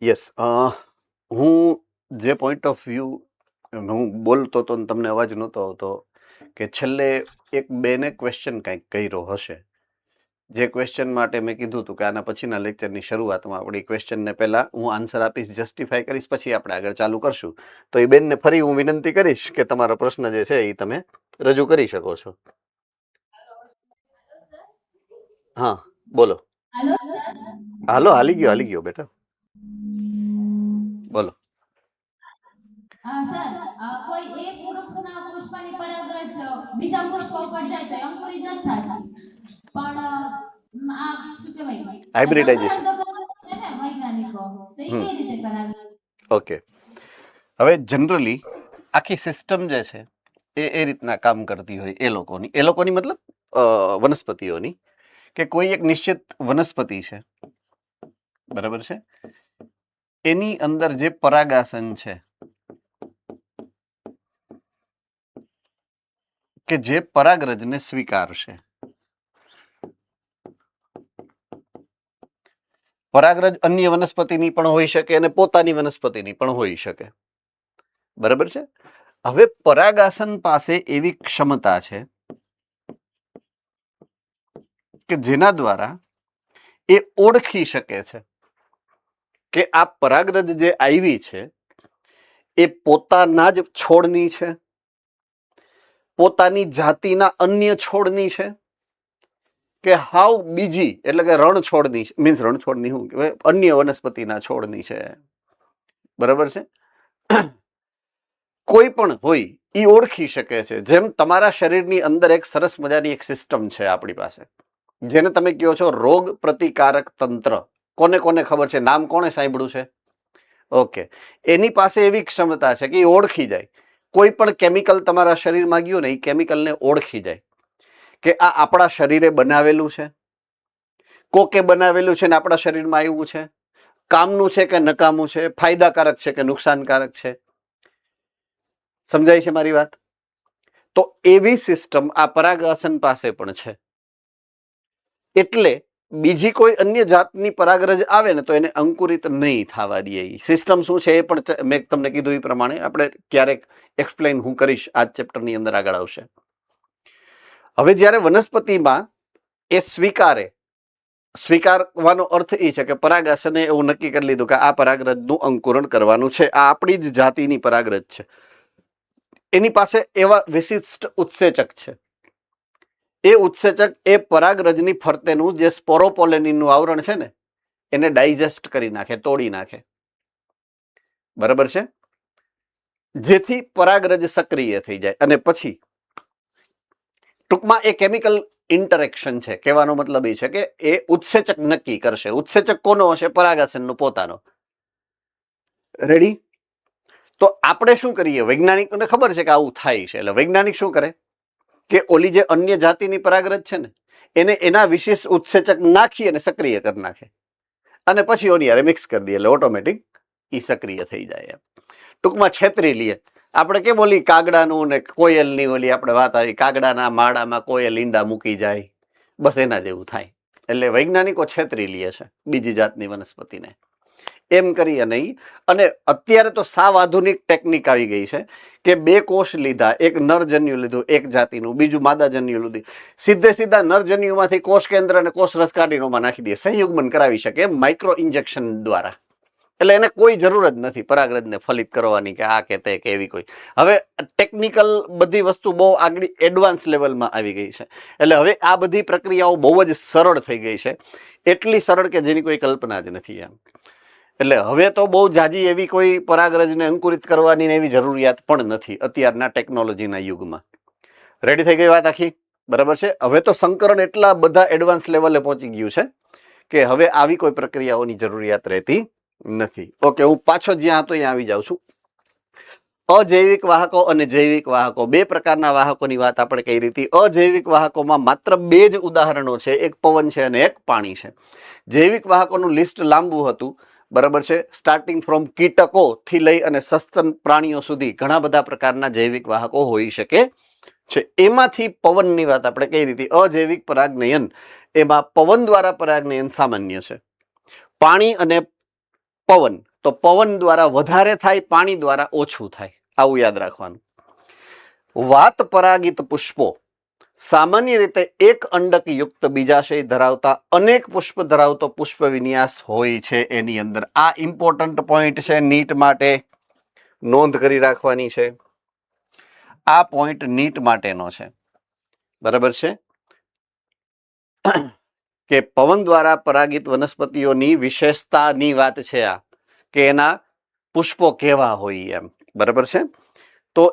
Yes, હું જે point of view હું બોલતો હતો ને તમને અવાજ નહોતો આવતો, કે છેલ્લે એક બેને ક્વેશ્ચન કંઈક કર્યો હશે, જે ક્વેશ્ચન માટે મેં કીધું હતું કે આના પછીના લેક્ચરની શરૂઆતમાં આપણી ક્વેશ્ચનને પહેલાં હું આન્સર આપીશ, જસ્ટિફાઈ કરીશ, પછી આપણે આગળ ચાલુ કરશું. તો એ બેનને ફરી હું વિનંતી કરીશ કે તમારો પ્રશ્ન જે છે એ તમે રજૂ કરી શકો છો. હા, બોલો. હાલો, હાલી ગયો બેટા, બોલો. સર, કોઈ એક વૃક્ષના પુષ્પની પરાગરજ બીજા પુષ્પ ઉપર જાય તો અંકુરિત ન થાય, પણ આ શું કહેવાય, હાઇબ્રિડાઇઝેશન છે ને વૈજ્ઞાનિકો, તો એ કઈ રીતે કરાવે? ઓકે, હવે જનરલી આખી સિસ્ટમ જે છે એ રીતના કામ કરતી હોય એ લોકોની મતલબ વનસ્પતિઓની, કે કોઈ એક નિશ્ચિત વનસ્પતિ છે, બરાબર છે, એની અંદર જે પરાગાસન છે, કે જે પરાગરજને સ્વીકારશે. પરાગરજ અન્ય વનસ્પતિની પણ હોઈ શકે અને પોતાની વનસ્પતિની પણ હોઈ શકે, બરાબર છે. હવે પરાગાસન પાસે એવી ક્ષમતા છે કે જેના દ્વારા એ ઓળખી શકે છે કે આ પરાગરજ જે આવી છે એ પોતાના જ છોડની છે, પોતાની જાતિના અન્ય છોડની છે, કે હાવ બીજી એટલે કે રણછોડની, મીન્સ રણછોડની શું કહેવાય, અન્ય વનસ્પતિના છોડની છે, બરાબર છે. કોઈ પણ હોય એ ઓળખી શકે છે. જેમ તમારા શરીરની અંદર એક સરસ મજાની એક સિસ્ટમ છે આપણી પાસે, જેને તમે કહો છો રોગ પ્રતિકારક તંત્ર. કોને કોને ખબર છે? નામ કોને સાંભળ્યું છે? ઓકે, એની પાસે એવી ક્ષમતા છે કે એ ઓળખી જાય, કોઈ પણ કેમિકલ તમારા શરીરમાં ગયું ને એ કેમિકલને ઓળખી જાય કે આ આપણા શરીરે બનાવેલું છે, કોકે બનાવેલું છે ને આપણા શરીરમાં આવ્યું છે, કામનું છે કે નકામું છે, ફાયદાકારક છે કે નુકસાનકારક છે. સમજાય છે મારી વાત? તો એવી સિસ્ટમ આ પરાગાસન પાસે પણ છે. એટલે બીજી કોઈ અન્ય જાતની પરાગરજ આવે ને તો એને અંકુરિત નહીં થવા દે. સિસ્ટમ શું છે એ પણ મેં તમને કીધું એ પ્રમાણે આપણે ક્યારેક એક્સપ્લેન હું કરીશ, આ ચેપ્ટરની અંદર આગળ આવશે. હવે જ્યારે વનસ્પતિમાં એ સ્વીકારવાનો અર્થ એ છે કે પરાગાસને એવું નક્કી કરી લીધું કે આ પરાગરજનું અંકુરણ કરવાનું છે, આ આપણી જ જાતિની પરાગરજ છે, એની પાસે એવા વિશિષ્ટ ઉત્સેચક છે. એ ઉત્સેચક એ પરાગરજની ફરતેનું જે સ્પોરોપોલેનિનનું આવરણ છે ને એને ડાયજેસ્ટ કરી નાખે, તોડી નાખે, બરાબર છે, જેથી પરાગરજ સક્રિય થઈ જાય. અને પછી ટૂંકમાં એ કેમિકલ ઇન્ટરેક્શન છે. કહેવાનો મતલબ એ છે કે એ ઉત્સેચક નક્કી કરશે. ઉત્સેચક કોનો હશે? પરાગાસનનો પોતાનો. રેડી? તો આપણે શું કરીએ? વૈજ્ઞાનિકોને ખબર છે કે આવું થાય છે, એટલે વૈજ્ઞાનિક શું કરે કે ઓલી જે અન્ય જાતિની પરાગરજ છે ને એને એના વિશેષ ઉત્સેચક નાખી અને સક્રિય કરી નાખે, અને પછી ઓની હારે મિક્સ કરી દે, એટલે ઓટોમેટિક એ સક્રિય થઈ જાય. ટૂંકમાં છેતરી લઈએ આપણે. કેમ ઓલી કાગડાનું ને કોયલની ઓલી આપણે વાત આવી, કાગડાના માળામાં કોયલ ઈંડા મૂકી જાય, બસ એના જેવું થાય. એટલે વૈજ્ઞાનિકો છેતરી લે છે બીજી જાતની વનસ્પતિને. એમ કરી અને અત્યારે તો સાવ આધુનિક ટેકનિક આવી ગઈ છે કે બે કોષ લીધા, એક નરજન્યુ લીધું એક જાતિનું, બીજું માદાજન્યુ લીધું, સીધા નરજન્યુમાંથી કોષ કેન્દ્ર અને કોષ રસ કાઢીને નાખી દે, સંયુગ્મન કરાવી શકે માઇક્રો ઇન્જેક્શન દ્વારા. એટલે એને કોઈ જરૂર જ નથી પરાગરજને ફલિત કરવાની કે આ કે તે કે એવી કોઈ. હવે ટેકનિકલ બધી વસ્તુ બહુ આગળ એડવાન્સ લેવલમાં આવી ગઈ છે. એટલે હવે આ બધી પ્રક્રિયાઓ બહુ જ સરળ થઈ ગઈ છે, એટલી સરળ કે જેની કોઈ કલ્પના જ નથી એમ. એટલે હવે તો બહુ જાજી એવી કોઈ પરાગરજને અંકુરિત કરવાની એવી જરૂરિયાત પણ નથી અત્યારના ટેકનોલોજીના યુગમાં. રેડી થઈ ગઈ વાત આખી? બરાબર છે. હવે તો સંકરણ એટલા બધા એડવાન્સ લેવલે પહોંચી ગયું છે કે હવે આવી કોઈ પ્રક્રિયાઓની જરૂરિયાત રહેતી નથી. ઓકે, હું પાછો જ્યાં હતો ત્યાં આવી જાઉં છું. અજૈવિક વાહકો અને જૈવિક વાહકો, બે પ્રકારના વાહકોની વાત આપણે કરી હતી. અજૈવિક વાહકોમાં માત્ર બે જ ઉદાહરણો છે, એક પવન છે અને એક પાણી છે. જૈવિક વાહકોનું લિસ્ટ લાંબુ હતું, બરાબર છે. સ્ટાર્ટિંગ ફ્રોમ કીટકો થી લઈ અને સસ્તન પ્રાણીઓ સુધી ઘણા બધા પ્રકારના જૈવિક વાહકો હોઈ શકે છે. એમાંથી પવનની વાત આપણે કઈ રીતે, અજૈવિક પરાગનયન, એમાં પવન દ્વારા પરાગનયન સામાન્ય છે. પાણી અને પવન તો પવન દ્વારા વધારે થાય, પાણી દ્વારા ઓછું થાય. આવું યાદ રાખવાનું. વાત પરાગિત પુષ્પો સામાન્ય રીતે એક અંડક યુક્ત બીજાશય ધરાવતા અનેક પુષ્પ ધરાવતો પુષ્પ વિન્યાસ હોય છે એની અંદર. આ ઇમ્પોર્ટન્ટ પોઈન્ટ છે, નીટ માટે નોંધ કરી રાખવાની છે. આ પોઈન્ટ નીટ માટેનો છે, બરાબર છે, કે પવન દ્વારા પરાગિત વનસ્પતિઓની વિશેષતાની વાત છે આ, કે એના પુષ્પો કેવા હોય એમ, બરાબર છે. તો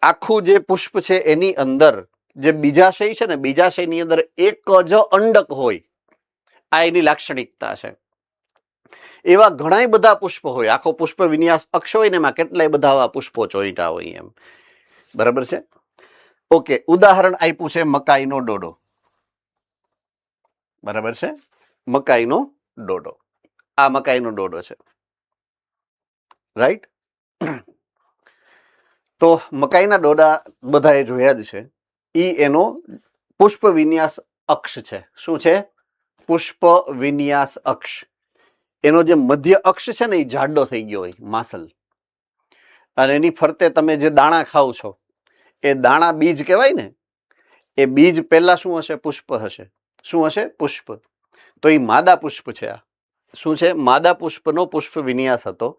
આખું જે પુષ્પ છે એની અંદર જે બીજાશય છે ને, બીજાશયની અંદર એક જ અંડક હોય, આ એની લાક્ષણિકતા છે. એવા ઘણા બધા પુષ્પ હોય, આખો પુષ્પ વિન્યાસ અક્ષ હોય ને એમાં કેટલાય બધા આવા પુષ્પો ચોઈટા હોય એમ, બરાબર છે. ઓકે, ઉદાહરણ આપ્યું છે મકાઈનો ડોડો, બરાબર છે, મકાઈનો ડોડો. આ મકાઈનો ડોડો છે, રાઈટ. તો મકાઈના ડોડા બધાએ જોયા જ છે. ઈ એનો પુષ્પ વિન્યાસ અક્ષ છે. શું છે? પુષ્પ વિન્યાસ અક્ષ. એનો જે મધ્ય અક્ષ છે ને એ જાડો થઈ ગયો હોય, માસલ, અને એની ફરતે તમે જે દાણા ખાવ છો એ દાણા બીજ કહેવાય ને, એ બીજ પહેલા શું હશે? પુષ્પ હશે. શું હશે? પુષ્પ. તો એ માદા પુષ્પ છે. આ શું છે? માદા પુષ્પનો પુષ્પ વિન્યાસ હતો.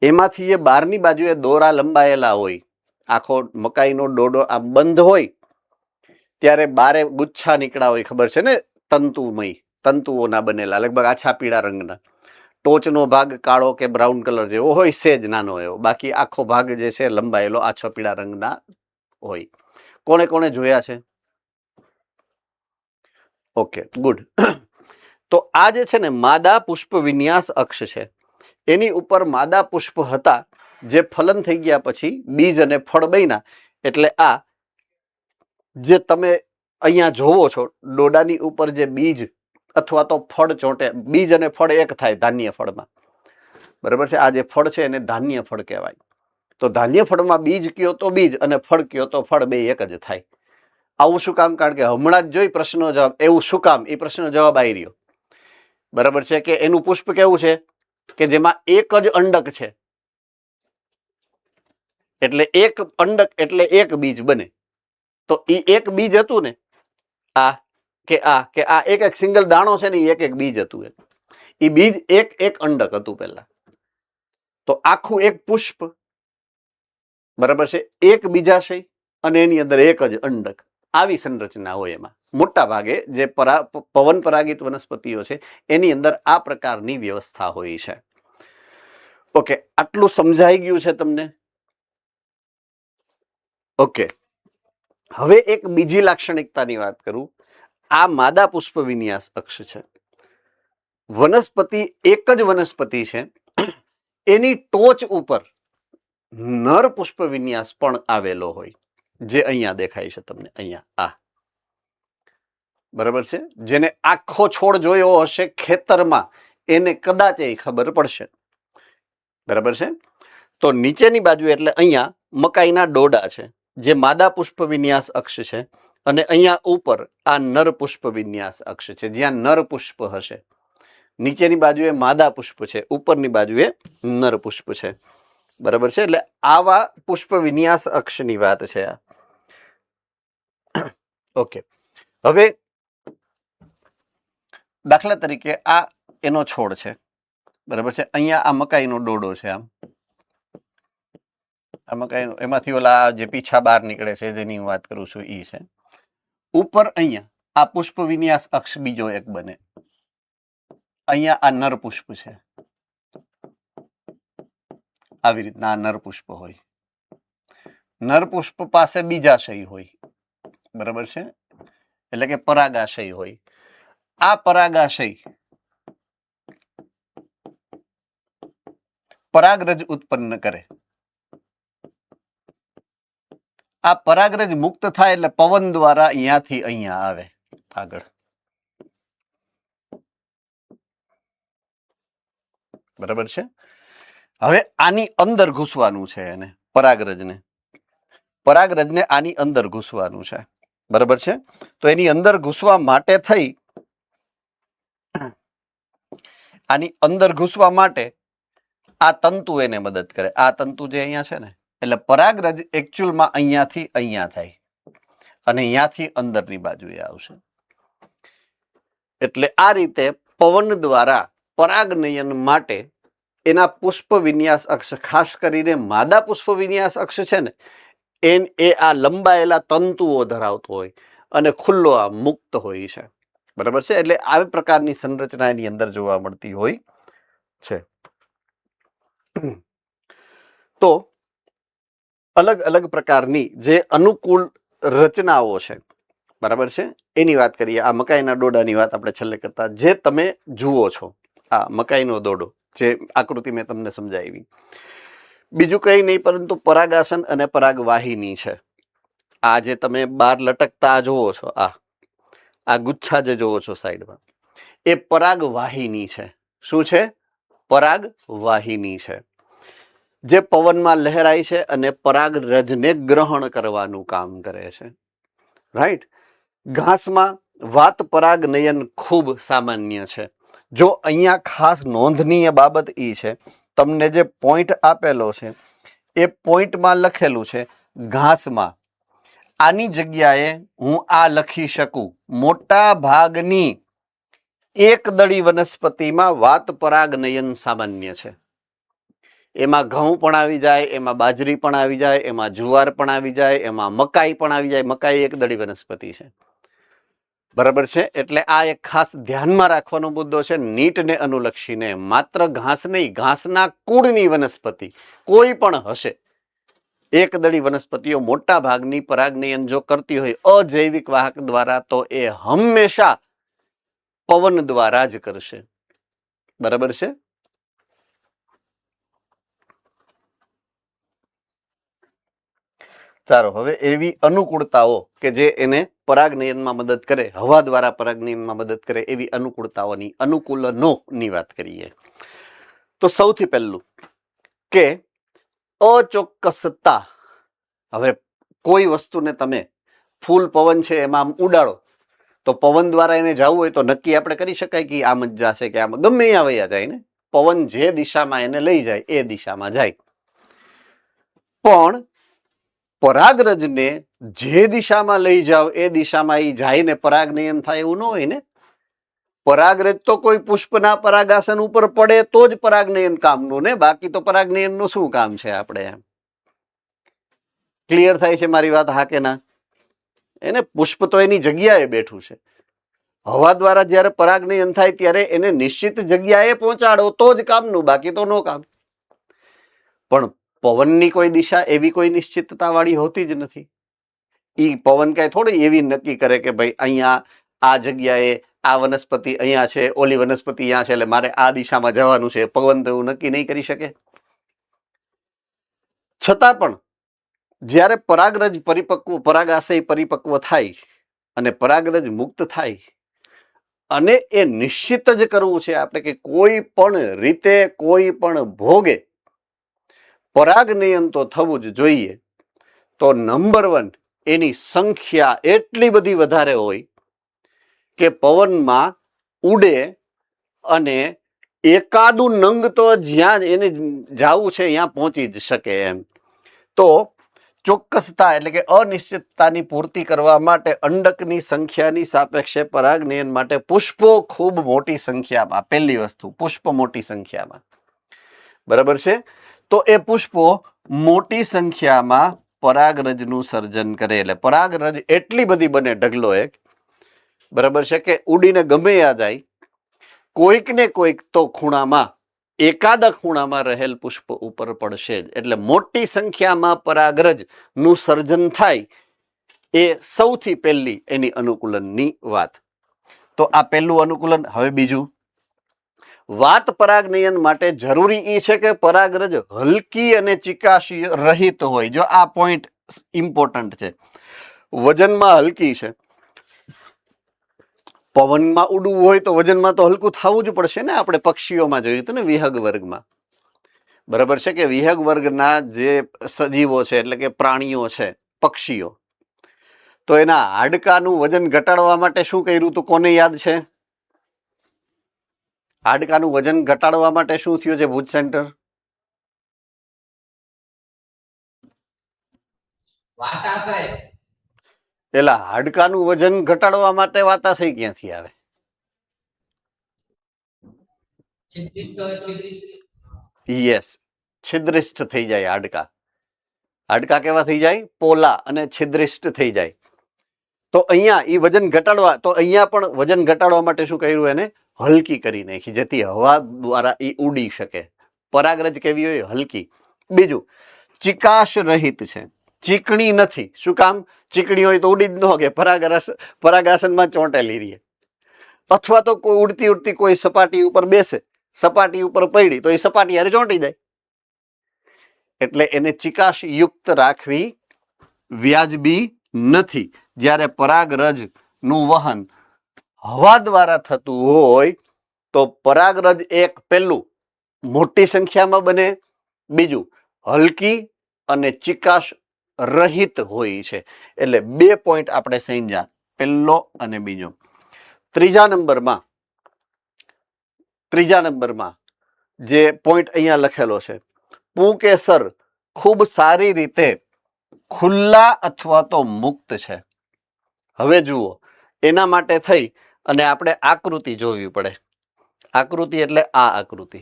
એમાંથી એ બહારની બાજુએ દોરા લંબાયેલા હોય. આખો મકાઈનો ડોડો આ બંધ હોય ત્યારે બારે ગુચ્છા નીકળ્યા હોય, ખબર છે ને, તંતુમય, તંતુઓના બનેલા, લગભગ આછા પીળા રંગના. ટોચનો ભાગ કાળો કે બ્રાઉન કલર જેવો હોય, સેજ નાનો એવો, બાકી આખો ભાગ જે છે લંબાયેલો આછો પીળા રંગના હોય. કોણે કોણે જોયા છે? Okay, good. તો આ જે છે ને માદા પુષ્પ વિન્યાસ અક્ષ છે, એની ઉપર માદા પુષ્પ હતા જે ફલન થઈ ગયા પછી બીજ અને ફળ બન્યા. એટલે આ જે તમે અહીંયા જોવો છો ડોડાની ઉપર જે બીજ અથવા તો ફળ ચોંટે, બીજ અને ફળ એક થાય ધાન્ય ફળમાં, બરાબર છે. આ જે ફળ છે એને ધાન્ય ફળ કહેવાય. તો ધાન્ય ફળમાં બીજ કયો તો બીજ અને ફળ કયો તો ફળ, બે એક જ થાય. આવું શું કામ? કારણ કે હમણાં જ જોઈ પ્રશ્નનો જવાબ. એવું શું કામ? એ પ્રશ્નનો જવાબ આવી રહ્યો, બરાબર છે, કે એનું પુષ્પ કેવું છે કે જેમાં એક જ અંડક છે. એટલે એક અંડક એટલે એક બીજ બને. તો એ એક બીજ હતું ને, આ એક એક સિંગલ દાણો છે ને એ એક એક બીજ હતું. એ બીજ એક એક અંડક હતું પહેલા. તો આખું એક પુષ્પ, બરાબર છે, એક બીજાશય અને એની અંદર એક જ અંડક. આવી સંરચના હોય એમાં. મોટા ભાગે જે પવન પરાગિત વનસ્પતિઓ છે એની અંદર આ પ્રકારની વ્યવસ્થા હોય છે. ઓકે, આટલું સમજાઈ ગયું છે તમને? ઓકે, હવે એક બીજી લાક્ષણિકતાની વાત કરું. આ માદા પુષ્પ વિન્યાસ અક્ષ છે. વનસ્પતિ એક જ વનસ્પતિ છે, એની ટોચ ઉપર નર પુષ્પ વિન્યાસ પણ આવેલો હોય, જે અહીંયા દેખાય છે તમને, અહીંયા આ, બરાબર છે. જેને આખો છોડ જોયો હશે ખેતરમાં એને કદાચ એ ખબર પડશે, બરાબર છે. તો નીચેની બાજુ એટલે અહીંયા મકાઈના ડોડા છે જે માદા પુષ્પ વિન્યાસ અક્ષ છે, અને અહીંયા ઉપર આ નર પુષ્પ વિન્યાસ અક્ષ છે, જ્યાં નર પુષ્પ હશે. નીચેની બાજુએ માદા પુષ્પ છે, ઉપરની બાજુએ નર પુષ્પ છે, બરાબર છે. એટલે આવા પુષ્પ વિન્યાસ અક્ષની વાત છે આ. ઓકે, હવે દાખલા તરીકે આ એનો છોડ છે, બરાબર છે. અહીંયા આ મકાઈનો ડોડો છે. આ મકાઈ એમાંથી ઓલા જે પીછા બહાર નીકળે છે જેની હું વાત કરું છું ઈ છે. ઉપર અહીંયા આ પુષ્પ વિન્યાસ અક્ષ બીજો એક બને. અહીંયા આ નર પુષ્પ છે, આવી રીતના આ નર પુષ્પ હોય. નર પુષ્પ પાસે બીજાશય હોય, બરાબર છે, એટલે કે પરાગાશય હોય. આ પરાગાશય પરાગરજ ઉત્પન્ન કરે. આ પરાગરજ મુક્ત થાય એટલે પવન દ્વારા અહીંયાથી અહીંયા આવે આગળ, બરાબર છે. હવે આની અંદર ઘૂસવાનું છે એને, પરાગરજને આની અંદર ઘૂસવાનું છે, બરાબર છે. તો એની અંદર ઘૂસવા માટે થઈ આની અંદર ઘૂસવા માટે આ તંતુ એને મદદ કરે. આ તંતુ જે અહીંયા છે ને, એટલે પરાગરજ એકચ્યુઅલમાં અહીંયાથી અહીંયા જાય અને અહીંયાથી અંદરની બાજુએ આવશે. એટલે આ રીતે પવન દ્વારા પરાગનયન માટે એના પુષ્પ વિન્યાસ અક્ષ, ખાસ કરીને માદા પુષ્પ વિન્યાસ અક્ષ છે ને, એ આ લંબાયેલા તંતુઓ ધરાવતો હોય અને ખુલ્લો આ મુક્ત હોય છે. બરાબર છે. એટલે આવી પ્રકારની સંરચના એની અંદર જોવા મળતી હોય છે. તો અલગ અલગ પ્રકારની જે અનુકૂળ રચનાઓ છે, બરાબર છે, એની વાત કરીએ. આ મકાઈના દોડાની વાત આપણે છેલ્લે કરતા, જે તમે જુઓ છો આ મકાઈનો દોડો, જે આકૃતિ મેં તમને સમજાવી, બીજું કંઈ નહીં પરંતુ પરાગાસન અને પરાગવાહિની છે. આ જે તમે બાર લટકતા જોવો છો, આ ગુચ્છા જે જોવો છો સાઈડમાં, એ પરાગવાહિની છે. શું છે? પરાગવાહિની છે, જે પવનમાં લહેરાય છે અને પરાગરજને ગ્રહણ કરવાનું કામ કરે છે. રાઈટ. ઘાસમાં વાત પરાગનયન ખૂબ સામાન્ય છે. જો અહીંયા ખાસ નોંધનીય બાબત એ છે, તમને જે પોઈન્ટ આપેલો છે એ પોઈન્ટમાં લખેલું છે ઘાસમાં. આની જગ્યાએ હું આ લખી શકું, મોટા ભાગની એકદળી વનસ્પતિમાં વાત પરાગનયન સામાન્ય છે. એમાં ઘઉં પણ આવી જાય, એમાં બાજરી પણ આવી જાય, એમાં જુવાર પણ આવી જાય, એમાં મકાઈ પણ આવી જાય. મકાઈ એકદળી વનસ્પતિ છે. બરાબર છે. એટલે આ એક ખાસ ધ્યાનમાં રાખવાનો મુદ્દો છે. નીટને અનુલક્ષીને માત્ર ઘાસ નહીં, ઘાસના કુળની વનસ્પતિ કોઈ પણ હશે, એકદળી વનસ્પતિઓ મોટા ભાગની પરાગનયન જો કરતી હોય અજૈવિક વાહક દ્વારા, તો એ હંમેશા પવન દ્વારા જ કરશે. બરાબર છે. ચાલો, હવે એવી અનુકૂળતાઓ કે જે એને પરાગનયનમાં મદદ કરે, હવા દ્વારા પરાગનયનમાં મદદ કરે, એવી અનુકૂળતાઓની, અનુકૂલનોની વાત કરીએ. તો સૌથી પહેલું કે અચોક્કસતા. હવે કોઈ વસ્તુને તમે ફૂલ પવન છે એમાં આમ ઉડાડો, તો પવન દ્વારા એને જવું હોય તો નક્કી આપણે કરી શકાય કે આમ જ જશે કે આમ, ગમે ત્યાં વયા જાય ને. પવન જે દિશામાં એને લઈ જાય એ દિશામાં જાય. પણ પરાગરજને જે દિશામાં લઈ જાવ એ દિશામાં એ જાય ને પરાગનયન થાય એવું ન હોય ને. પરાગરજ તો કોઈ પુષ્પના પરાગાસન ઉપર પડે તો જ પરાગનયન કામનું ને, બાકી તો પરાગનયનનું શું કામ છે આપણે? એમ ક્લિયર થાય છે મારી વાત? હા કે ના? એને પુષ્પ તો એની જગ્યાએ બેઠું છે. હવા દ્વારા જ્યારે પરાગનયન થાય ત્યારે એને નિશ્ચિત જગ્યાએ પહોંચાડો તો જ કામનું, બાકી તો નો કામ. પણ પવનની કોઈ દિશા એવી કોઈ નિશ્ચિતતા વાળી હોતી જ નથી. ઈ પવન કઈ થોડી એવી નક્કી કરે કે ભાઈ અહીંયા આ જગ્યાએ આ વનસ્પતિ અહીંયા છે, ઓલી વનસ્પતિ અહીંયા છે, એટલે મારે આ દિશામાં જવાનું છે. પવન તો એવું નક્કી નહીં કરી શકે. છતાં પણ જ્યારે પરાગરજ પરિપક્વ, પરાગાશય પરિપક્વ થાય અને પરાગરજ મુક્ત થાય, અને એ નિશ્ચિત જ કરવું છે આપણે કે કોઈ પણ રીતે, કોઈ પણ ભોગે પરાગનયન તો થવું જ જોઈએ. તો નંબર 1, એની સંખ્યા એટલી બધી વધારે હોય કે પવનમાં ઉડે અને એકાદું નંગ તો જ્યાં એને જવું છે ત્યાં પહોંચી જ શકે એમ. તો ચોક્કસતા એટલે કે અનિશ્ચિતતાની પૂર્તિ કરવા માટે અંડકની સંખ્યાની સાપેક્ષે પરાગનયન માટે પુષ્પો ખૂબ મોટી સંખ્યામાં, પહેલી વસ્તુ પુષ્પ મોટી સંખ્યામાં. બરાબર છે. તો એ પુષ્પો મોટી સંખ્યામાં પરાગરજનું સર્જન કરે. એટલે પરાગરજ એટલી બધી બને ઢગલો એક, બરાબર છે, કે ઉડીને ગમે આ જાય, કોઈક ને કોઈક તો ખૂણામાં, એકાદા ખૂણામાં રહેલ પુષ્પ ઉપર પડશે જ. એટલે મોટી સંખ્યામાં પરાગરજ નું સર્જન થાય એ સૌથી પહેલી એની અનુકૂલનની વાત. તો આ પહેલું અનુકૂલન. હવે બીજું, વાત પરાગનયન માટે જરૂરી એ છે કે પરાગરજ હલકી અને ચિકાશી રહિત હોય. જો આ પોઈન્ટ ઇમ્પોર્ટન્ટ છે. વજનમાં હલકી છે. પવનમાં ઉડવું હોય તો વજનમાં તો હલકું થવું જ પડશે ને. આપણે પક્ષીઓમાં જોયું હતું ને, વિહગ વર્ગમાં. બરાબર છે કે વિહગ વર્ગના જે સજીવો છે એટલે કે પ્રાણીઓ છે, પક્ષીઓ, તો એના હાડકાનું વજન ઘટાડવા માટે શું કર્યું હતું? કોને યાદ છે? હાડકાનું વજન ઘટાડવા માટે શું થયું છે ભુજ સેન્ટર? પેલા હાડકાનું વજન ઘટાડવા માટે વાતાશય ક્યાંથી આવે? યસ, છિદ્રિષ્ટ થઈ જાય હાડકા. હાડકા કેવા થઈ જાય? પોલા અને છિદ્રિષ્ટ થઈ જાય. તો અહીંયા ઈ વજન ઘટાડવા, તો અહીંયા પણ વજન ઘટાડવા માટે શું કર્યું? એને હલકી કરી નાખી, જેથી હવા દ્વારા ઈ ઉડી શકે. પરાગરજ કેવી હોય? હલકી. બીજું, ચિકાશ રહિત છે, ચીકણી નથી. શું કામ? ચીકણી હોય તો ઉડી જ ન શકે, પરાગાસનમાં ચોંટેલી રહે. અથવા તો કોઈ ઉડતી ઉડતી કોઈ સપાટી ઉપર બેસે, સપાટી ઉપર પડી તો એ સપાટી હારે ચોંટી જાય. એટલે એને ચિકાશ યુક્ત રાખવી વ્યાજબી નથી. જ્યારે પરાગરજ નું વહન હવા દ્વારા થતું હોય તો પરાગરજ એક પહેલું મોટી સંખ્યામાં બને, બીજું હલકી અને ચિકાશ રહિત હોય છે. એટલે 2 પોઈન્ટ આપણે સમજ્યા, પહેલો અને બીજો. ત્રીજા નંબરમાં જે પોઈન્ટ અહીંયા લખેલો છે, પુંકેસર ખૂબ સારી રીતે ખુલ્લા અથવા તો મુક્ત છે. હવે જુઓ, એના માટે થઈ અને આપણે આકૃતિ જોવી પડે. આકૃતિ એટલે આ આકૃતિ.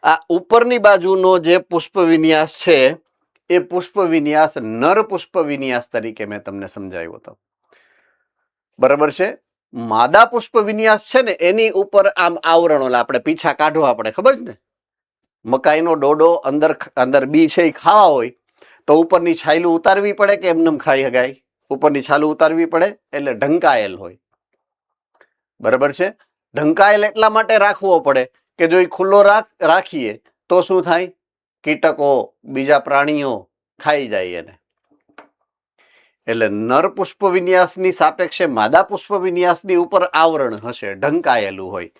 આ ઉપરની બાજુનો જે પુષ્પ વિન્યાસ છે એ પુષ્પ વિન્યાસ નર પુષ્પ વિન્યાસ તરીકે મેં તમને સમજાવ્યો હતો. બરાબર છે? માદા પુષ્પ વિન્યાસ છે ને એની ઉપર આમ આવરણો, આપણે પીછા કાઢવા પડે, ખબર છે ને? મકાઈનો ડોડો અંદર બી છે એ ખાવા હોય તો ઉપરની છાયલું ઉતારવી પડે કે એમને ખાઈ શકાય? ઉપરની છાલું ઉતારવી પડે, એટલે ઢંકાયેલ હોય. બરાબર છે? ઢંકાયેલ એટલા માટે રાખવો પડે કે જો એ ખુલ્લો રાખીએ તો શું થાય? કીટકો, બીજા પ્રાણીઓ ખાઈ જાય એને. એટલે નર પુષ્પ વિન્યાસની સાપેક્ષે માદા પુષ્પ વિન્યાસની ઉપર આવરણ હશે, ઢંકાયેલું હોય.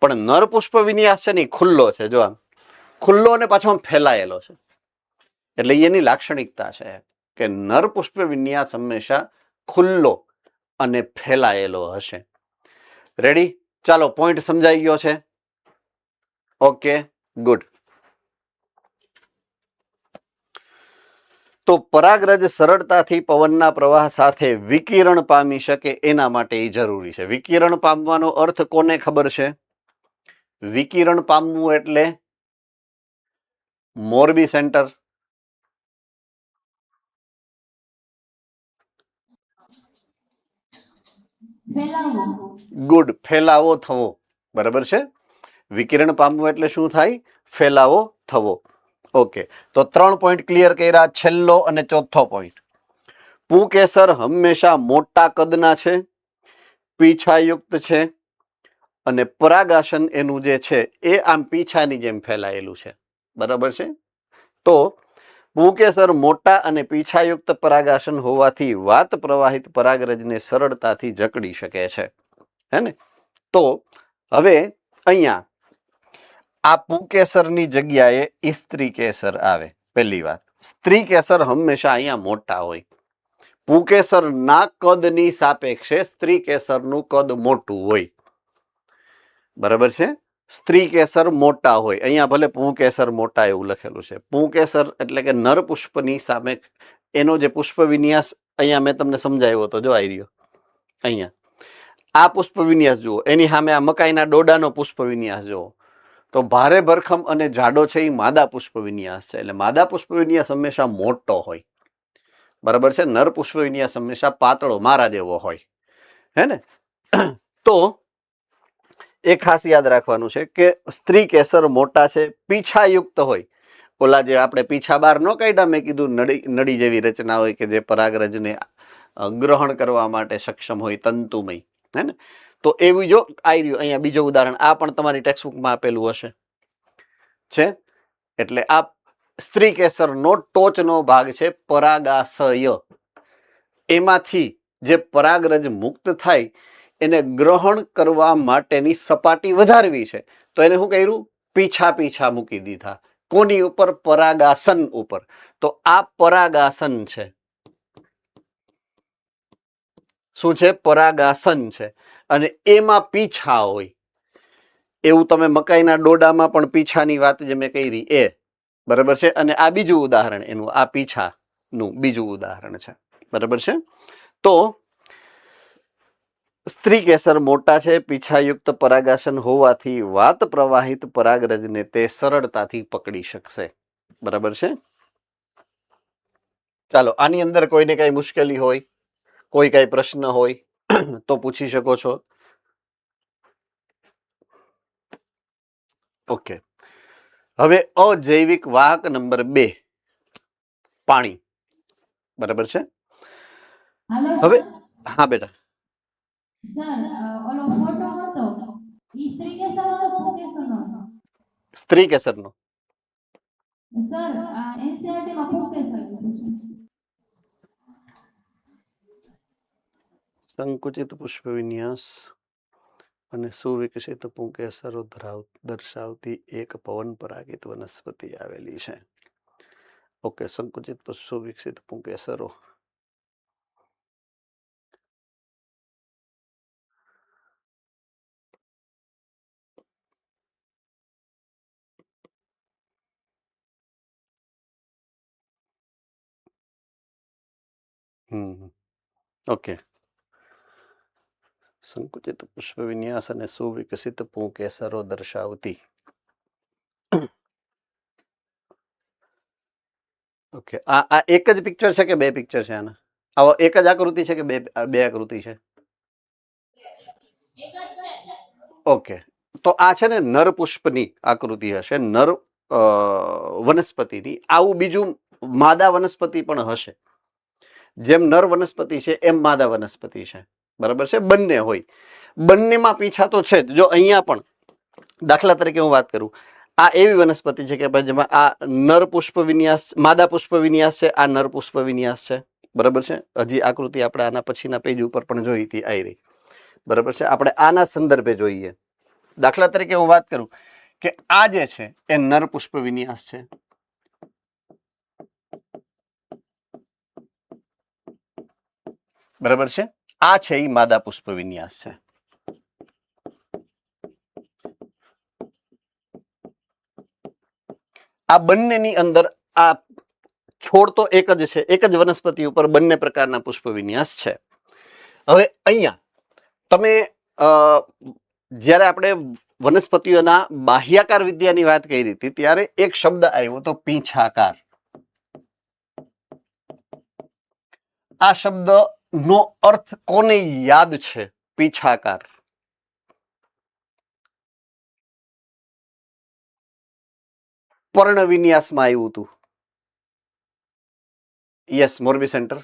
પણ નર પુષ્પ વિન્યાસ છે ને ખુલ્લો છે. જો આમ ખુલ્લો અને પાછો આમ ફેલાયેલો છે. એટલે એની લાક્ષણિકતા છે કે નર પુષ્પ વિન્યાસ હંમેશા ખુલ્લો અને ફેલાયેલો હશે. રેડી? ચાલો, પોઈન્ટ સમજાઈ ગયો છે? Okay, good. તો પરાગરજ સરળતાથી પવનના પ્રવાહ સાથે વિકિરણ પામી શકે એના માટે એ જરૂરી છે. વિકિરણ પામવાનો અર્થ કોને ખબર છે? વિકિરણ પામવું એટલે મોરબી સેન્ટર. ગુડ, ફેલાવો થવો. બરાબર છે? વિકિરણ પામવું એટલે શું થાય? ફેલાવો થવો. ઓકે, તો 3 પોઈન્ટ ક્લિયર કર્યા. છેલ્લો અને ચોથો પોઈન્ટ, પુંકેસર હંમેશા મોટા કદના છે, પીછાયુક્ત છે અને પરાગાસન એનું જે છે એ આમ પીછાની જેમ ફેલાયેલું છે. બરાબર છે? તો પુંકેસર મોટા અને પીછાયુક્ત પરાગાસન હોવાથી વાત પ્રવાહિત પરાગરજને સરળતાથી જકડી શકે છે. હે ને? તો હવે અહીંયા આ પુંકેસરની જગ્યાએ સ્ત્રી કેસર આવે. પહેલી વાત, સ્ત્રી કેસર હંમેશા અહીંયા મોટા હોય. પુંકેસરના કદની સાપેક્ષે સ્ત્રી કેસરનું કદ મોટું હોય. બરાબર છે? સ્ત્રી કેસર મોટા હોય. અહીંયા ભલે પુંકેસર મોટા એવું લખેલું છે. પુંકેસર એટલે કે નર પુષ્પની સામે એનો જે પુષ્પ વિન્યાસ અહીંયા મેં તમને સમજાવ્યો હતો. જો આવી રહ્યો અહીંયા આ પુષ્પ વિન્યાસ જુઓ, એની સામે આ મકાઈના ડોડાનો પુષ્પ વિન્યાસ જુઓ, તો ભારે ભરખમ અને જાડો છે એ માદા પુષ્પ વિન્યાસ છે. એટલે માદા પુષ્પ વિન્યાસ હંમેશા મોટો હોય. બરાબર છે? નર પુષ્પ વિન્યાસ હંમેશા પાતળો, મારા જેવો હોય. હે ને? તો એ ખાસ યાદ રાખવાનું છે કે સ્ત્રી કેસર મોટા છે, પીછાયુક્ત હોય. ઓલા જે આપણે પીછા બહાર ન કાઢ્યા, મેં કીધું નળી જેવી રચના હોય કે જે પરાગરજને ગ્રહણ કરવા માટે સક્ષમ હોય, તંતુમય. હે ને? તો એવું જો આવી રહ્યું અહીંયા બીજો ઉદાહરણ, આ પણ તમારી ટેક્સ્ટબુકમાં આપેલું હશે છે. એટલે આ સ્ત્રી કેસરનો ટોચનો ભાગ છે પરાગાશય. એમાંથી જે પરાગરજ મુક્ત થાય એને ગ્રહણ કરવા માટેની સપાટી વધારવી છે. તો એને શું કર્યું? પીછા મૂકી દીધા. કોની ઉપર? પરાગાસન ઉપર. તો આ પરાગાસન છે. શું છે? પરાગાસન છે. અને એમાં પીછા હોય. એવું તમે મકાઈના ડોડામાં પણ પીછાની વાત જે મેં કરી એ બરાબર છે. અને આ બીજું ઉદાહરણ એનું, આ પીછાનું બીજું ઉદાહરણ છે. બરાબર છે. તો સ્ત્રી કેસર મોટા છે, પીછાયુક્ત પરાગાસન હોવાથી વાત પ્રવાહિત પરાગરજને તે સરળતાથી પકડી શકશે. બરાબર છે. ચાલો, આની અંદર કોઈને કઈ મુશ્કેલી હોય, કોઈ કઈ પ્રશ્ન હોય તો પૂછી શકો છો. ઓકે, હવે અજૈવિક વાહક નંબર 2 પાણી. બરાબર છે. હાલો હવે સર. હા બેટા. સર ઓલો ફોટો હતો ઈ સ્ત્રી કેસર હતો પુંકેસરનો? સ્ત્રી કેસરનો. સર એનસીઆરટી માં પુંકેસર લીધું છે. સંકુચિત પુષ્પ વિન્યાસ અને સુવિકસિત પુંકેસરો દર્શાવતી એક પવન પરાગિત વનસ્પતિ આવેલી છે. ઓકે, સંકુચિત સુવિકસિત પુંકેસરો. ઓકે, સંકુચિત પુષ્પ વિન્યાસ અને સુવિકસિત પુંકેસરો દર્શાવતી. ઓકે, આ એક જ પિક્ચર છે કે બે પિક્ચર છે આના? આવો એક જ આકૃતિ છે કે બે આકૃતિ છે? એક જ છે. ઓકે, તો આ છે ને નર પુષ્પની આકૃતિ હશે, નર વનસ્પતિની. આવું બીજું માદા વનસ્પતિ પણ હશે. જેમ નર વનસ્પતિ છે એમ માદા વનસ્પતિ છે. બરાબર છે. બંને હોય, બંનેમાં પીછા તો છે જ. જો અહીંયા પણ દાખલા તરીકે હું વાત કરું, આ એવી વનસ્પતિ છે કે ભાઈ જેમાં આ નર પુષ્પ વિન્યાસ, માદા પુષ્પ વિન્યાસ છે, આ નર પુષ્પ વિન્યાસ છે. બરાબર છે. હજી આકૃતિ આપણે આના પછીના પેજ ઉપર પણ જોઈ હતી, આવી રહી. બરાબર છે. આપણે આના સંદર્ભે જોઈએ. દાખલા તરીકે હું વાત કરું કે આ જે છે એ નર પુષ્પ વિન્યાસ છે. બરાબર છે. આ છે એ માદા પુષ્પ વિન્યાસ છે. આ બંનેની અંદર આ છોડ તો એક જ છે, એક જ વનસ્પતિ ઉપર બંને પ્રકારના પુષ્પ વિન્યાસ છે. હવે અહીંયા તમે જ્યારે આપણે વનસ્પતિઓના બાહ્યાકાર વિદ્યાની વાત કરી હતી ત્યારે એક શબ્દ આવ્યો તો પીંછાકાર. આ શબ્દ નો અર્થ કોને યાદ છે? પીછાકાર. પર્ણ વિન્યાસમાં આવ્યું હતું. Yes, Morbi centre.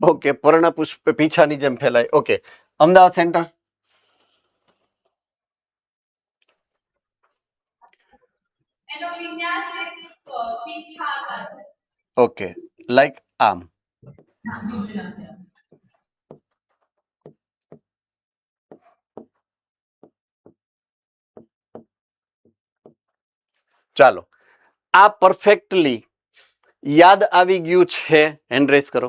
ઓકે, પર્ણ પુષ્પ પીછાની જેમ ફેલાય. Okay, Ahmedabad centre. એનો વિન્યાસ પીછાકાર. ઓકે, લાઈક આમ. ચાલો, આ પરફેક્ટલી યાદ આવી ગયું છે? હેન્ડ રેઝ કરો.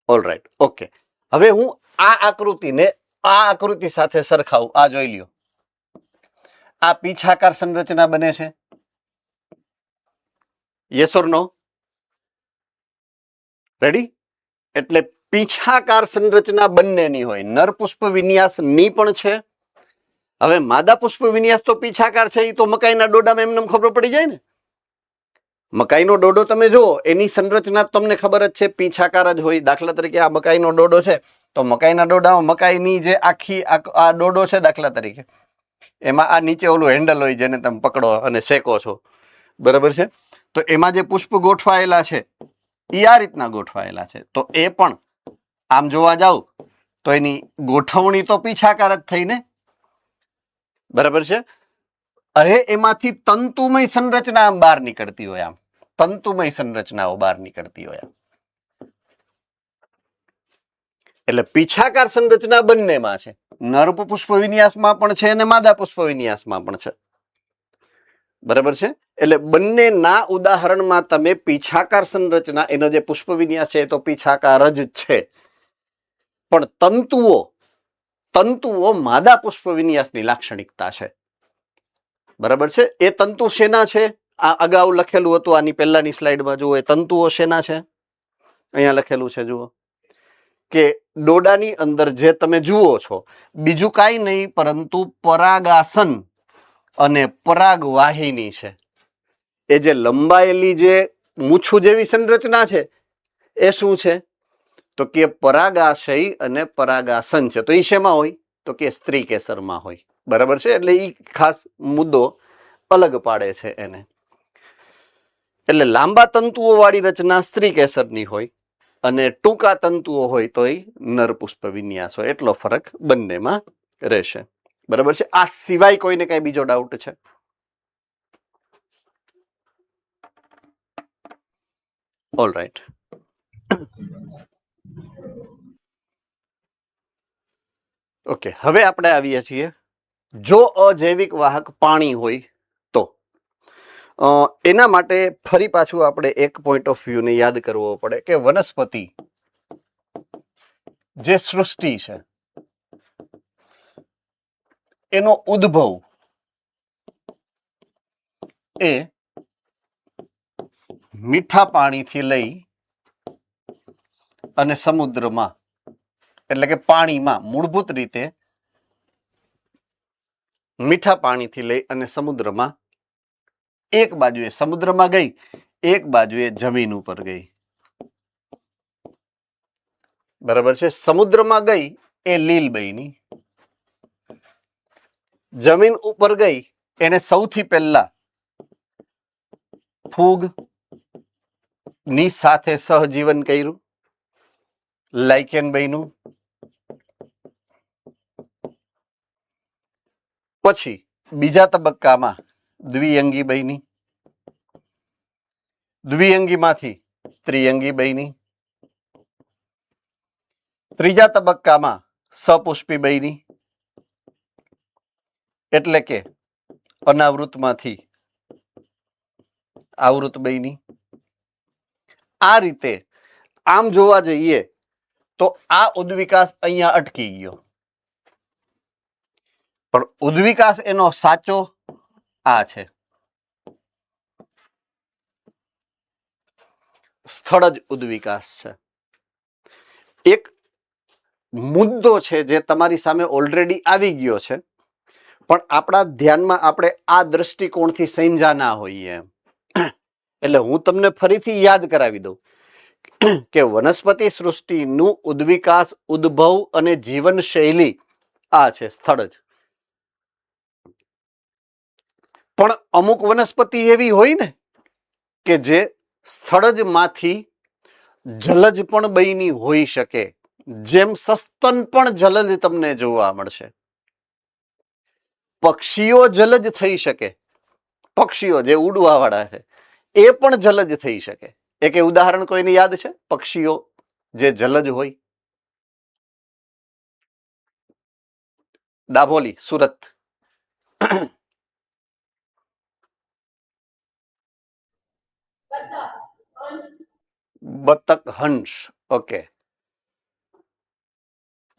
ઓલરાઈટ. ઓકે, હવે હું આ આકૃતિને આ આકૃતિ સાથે સરખાવું. આ જોઈ લ્યો, આ પીછાકાર સંરચના બને છે. Yes or no? રેડી? એટલે પીછાકાર સંરચના બંનેની હોય, નર પુષ્પ વિન્યાસ ની પણ છે. હવે માદા પુષ્પ વિન્યાસ તો પીછાકાર છે, એ તો મકાઈના ડોડામાં એમને ખબર પડી જાય ને. મકાઈનો ડોડો તમે જુઓ, એની સંરચના તમને ખબર જ છે, પીછાકાર જ હોય. દાખલા તરીકે આ મકાઈનો ડોડો છે, તો મકાઈના ડોડામાં મકાઈની જે આખી આ ડોડો છે દાખલા તરીકે, એમાં આ નીચે ઓલું હેન્ડલ હોય જેને તમે પકડો અને શેકો છો. બરાબર છે. તો એમાં જે પુષ્પ ગોઠવાયેલા છે એ આ રીતના ગોઠવાયેલા છે. તો એ પણ આમ જોવા જાવ તો એની ગોઠવણી તો પીછાકાર જ થઈ ને. બરાબર છે. અરે એમાંથી તંતુમય સંરચના બહાર નીકળતી હોય, આમ તંતુમય સંરચનાઓ બહાર નીકળતી હોય. એટલે પીછાકાર સંરચના બંનેમાં છે, નર પુષ્પ વિન્યાસમાં પણ છે અને માદા પુષ્પ વિન્યાસમાં પણ છે. બરાબર છે. એટલે બંનેના ઉદાહરણમાં તમે પીછાકાર સંરચના, એનો જે પુષ્પ વિન્યાસ છે એ તો પીછાકાર જ છે, પણ તંતુઓ માદા પુષ્પ વિન્યાસની લાક્ષણિકતા છે. બરાબર છે. એ તંતુ શેના છે? આ અગાઉ લખેલું હતું, આની પહેલાની સ્લાઇડમાં જુઓ, એ તંતુઓ શેના છે? અહીંયા લખેલું છે, જુઓ કે ડોડાની અંદર જે તમે જુઓ છો, બીજું કાંઈ નહીં પરંતુ પરાગાસન અને પરાગવાહિની છે. એ જે લંબાયેલી જે મૂછું જેવી સંરચના છે એ શું છે? તો કે પરાગાશય અને પરાગાસન છે. તો એ શેમાં હોય? તો કે સ્ત્રી કેસરમાં હોય. બરાબર છે. એટલે એ ખાસ મુદ્દો અલગ પાડે છે એને. એટલે લાંબા તંતુઓ વાળી રચના સ્ત્રી કેસરની હોય અને ટૂંકા તંતુઓ હોય તો એ નર પુષ્પ વિન્યાસ હોય. એટલો ફરક બંનેમાં રહેશે. બરાબર છે. આ સિવાય કોઈને કઈ બીજો ડાઉટ છે? All right. ઓકે, હવે આપણે આવીએ છીએ, જો અજૈવિક વાહક પાણી હોય તો એના માટે ફરી પાછું આપણે એક પોઈન્ટ ઓફ વ્યૂ ને યાદ કરવો પડે કે વનસ્પતિ જે સૃષ્ટિ છે એનો ઉદ્ભવ એ મીઠા પાણીથી લઈ અને સમુદ્રમાં, એટલે કે પાણીમાં, મૂળભૂત રીતે મીઠા પાણીથી લઈ અને સમુદ્રમાં, એક બાજુએ સમુદ્રમાં ગઈ, એક બાજુએ જમીન ઉપર ગઈ. બરાબર છે. સમુદ્રમાં ગઈ એ લીલ બની, જમીન ઉપર ગઈ એને સૌથી પહેલા ફૂગ ની સાથે સહજીવન કર્યું, લાઇકેન બન્યું, પછી બીજા તબક્કામાં દ્વિઅંગી બની, દ્વિઅંગીમાંથી ત્રિઅંગી બની, ત્રીજા તબક્કામાં સપુષ્પી બની, એટલે કે અનાવૃતમાંથી આવૃત બની. આ રીતે આમ જોવા જઈએ તો આ ઉદ્વિકાસ અહીંયા અટકી ગયો, પણ ઉદ્વિકાસ એનો સાચો આ છે, સ્થળજ ઉદ્વિકાસ છે. એક મુદ્દો છે જે તમારી સામે ઓલરેડી આવી ગયો છે, પણ આપણા ધ્યાનમાં આપણે આ દ્રષ્ટિકોણથી સમજ્યા ના હોઈએ. એટલે હું તમને ફરીથી યાદ કરાવી દઉં કે વનસ્પતિ સૃષ્ટિનું ઉદ્વિકાસ, ઉદ્ભવ અને જીવન શૈલી આ છે, સ્થળજ. પણ અમુક વનસ્પતિ એવી હોય ને કે જે સ્થળજમાંથી જલજ પણ બની હોઈ શકે, જેમ સસ્તન પણ જલજ તમને જોવા મળશે. પક્ષીઓ જલજ થઈ શકે, પક્ષીઓ જે ઉડવા વાળા છે એ પણ જલજ થઈ શકે. એક ઉદાહરણ કોઈને યાદ છે પક્ષીઓ જે જલજ હોય? ડાભોલી, સુરત. બતક, હંસ. Okay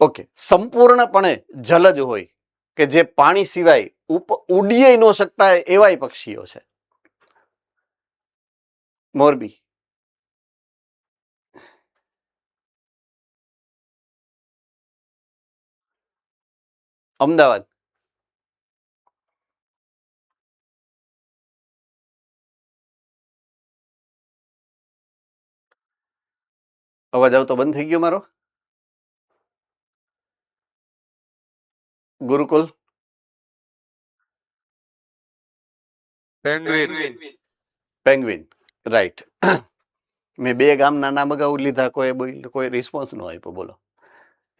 okay. સંપૂર્ણપણે જલજ હોય કે જે પાણી સિવાય ઉડીએ ન શકતા એવાય પક્ષીઓ છે. મોરબી. અમદાવાદ. અવાજ આવતો બંધ થઈ ગયો મારો? ગુરુકુલ. Penguin, right. મેં બે ગામના નામ અગાઉ લીધા, કોઈ રિસ્પોન્સ ન આપ્યો, બોલો.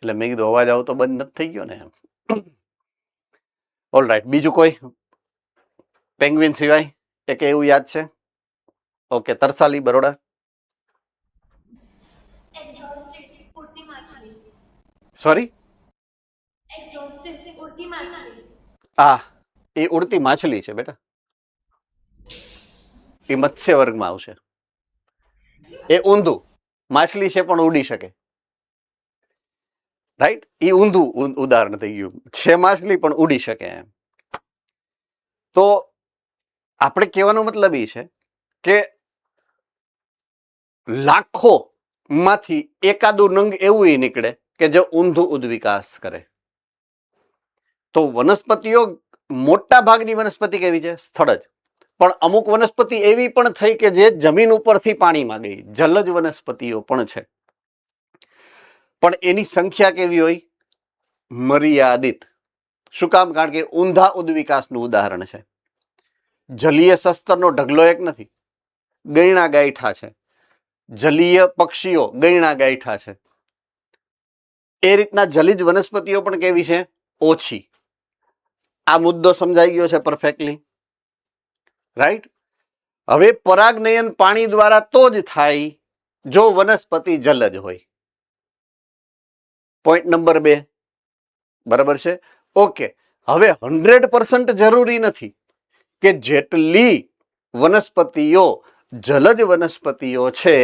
એટલે મેં કીધું અવાજ આવતો બંધ નથી થઈ ગયો ને એમ. All right. બીજું કોઈ પેંગ્વિન સિવાય એક એવું યાદ છે? ઓકે. તરસાલી, બરોડા. સોરી, ઉડતી માછલી. આ એ ઉડતી માછલી છે બેટા, એ મત્સ્ય વર્ગમાં આવશે. એ ઊંધું, માછલી છે પણ ઉડી શકે, રાઈટ? એ ઊંધું ઉદાહરણ થઈ ગયું. છે માછલી પણ ઉડી શકે એમ. તો આપણે કહેવાનો મતલબ એ છે કે લાખો માંથી એકાદું નંગ એવું નીકળે કે જે ઊંધું ઉદ્વિકાસ કરે. તો વનસ્પતિઓ, મોટા ભાગની વનસ્પતિ કેવી છે? સ્થળજ. પણ અમુક વનસ્પતિ એવી પણ થઈ કે જે જમીન ઉપરથી પાણીમાં ગઈ, જલજ વનસ્પતિઓ પણ છે. પણ એની સંખ્યા કેવી હોય? મર્યાદિત. શું કામ? કારણ કે ઊંધા ઉદ્વિકાસનું ઉદાહરણ છે. જલીય સસ્તરનો ઢગલો એક નથી, ગયણા ગાયઠા છે. જલીય પક્ષીઓ ગયણા ગાયઠા છે. એ રીતના જલીજ વનસ્પતિઓ પણ કેવી છે? ઓછી. આ મુદ્દો સમજાઈ ગયો છે પરફેક્ટલી, રાઈટ? હવે પરાગનયન પાણી દ્વારા તો જ થાય જો વનસ્પતિ જલજ હોય. પોઈન્ટ નંબર 2, બરાબર છે? ઓકે. હવે 100% જરૂરી નથી કે જેટલી વનસ્પતિઓ જલજ વનસ્પતિઓ છે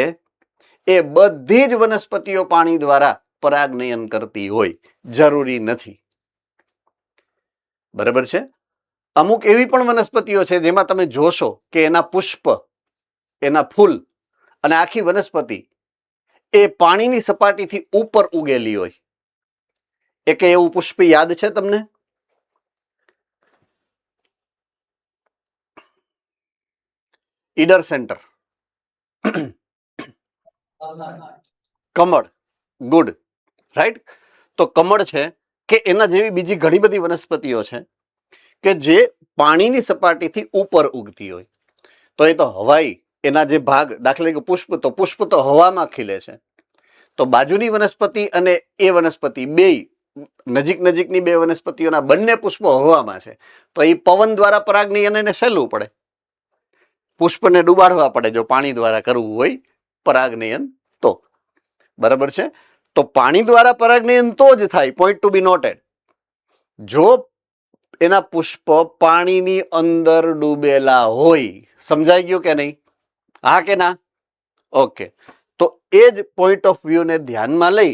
એ બધી જ વનસ્પતિઓ પાણી દ્વારા પરાગનયન કરતી હોય, જરૂરી નથી. બરાબર છે? અમુક એવી પણ વનસ્પતિઓ છે જેમાં તમે જોશો કે એના પુષ્પ, એના ફૂલ અને આખી વનસ્પતિ એ પાણીની સપાટીથી ઉપર ઉગેલી હોય. એક એવું પુષ્પ યાદ છે તમને? ઈડર સેન્ટર, કમળ, ગુડ, રાઈટ? તો કમળ છે કે એના જેવી બીજી ઘણી બધી વનસ્પતિઓ છે કે જે પાણીની સપાટીથી ઉપર ઉગતી હોય. તો એ તો હવાઈ, એના જે ભાગ, દાખલા તરીકે પુષ્પ તો હવામાં ખીલે છે. તો બાજુની વનસ્પતિ અને એ વનસ્પતિ બે નજીકની બે વનસ્પતિઓના બંને પુષ્પો હવામાં છે. તો એ પવન દ્વારા પરાગનયન એને સહેલું પડે. પુષ્પને ડુબાડવા પડે જો પાણી દ્વારા કરવું હોય પરાગનયન તો. બરાબર છે? તો પાણી દ્વારા પરાગનયન તો જ થાય. પોઈન્ટ ટુ બી નોટેડ. જો એના પુષ્પ પાણીની અંદર ડૂબેલા હોય. સમજાઈ ગયું કે નહીં? હા કે ના? ઓકે. તો એ જ પોઈન્ટ ઓફ વ્યૂ ને ધ્યાનમાં લઈ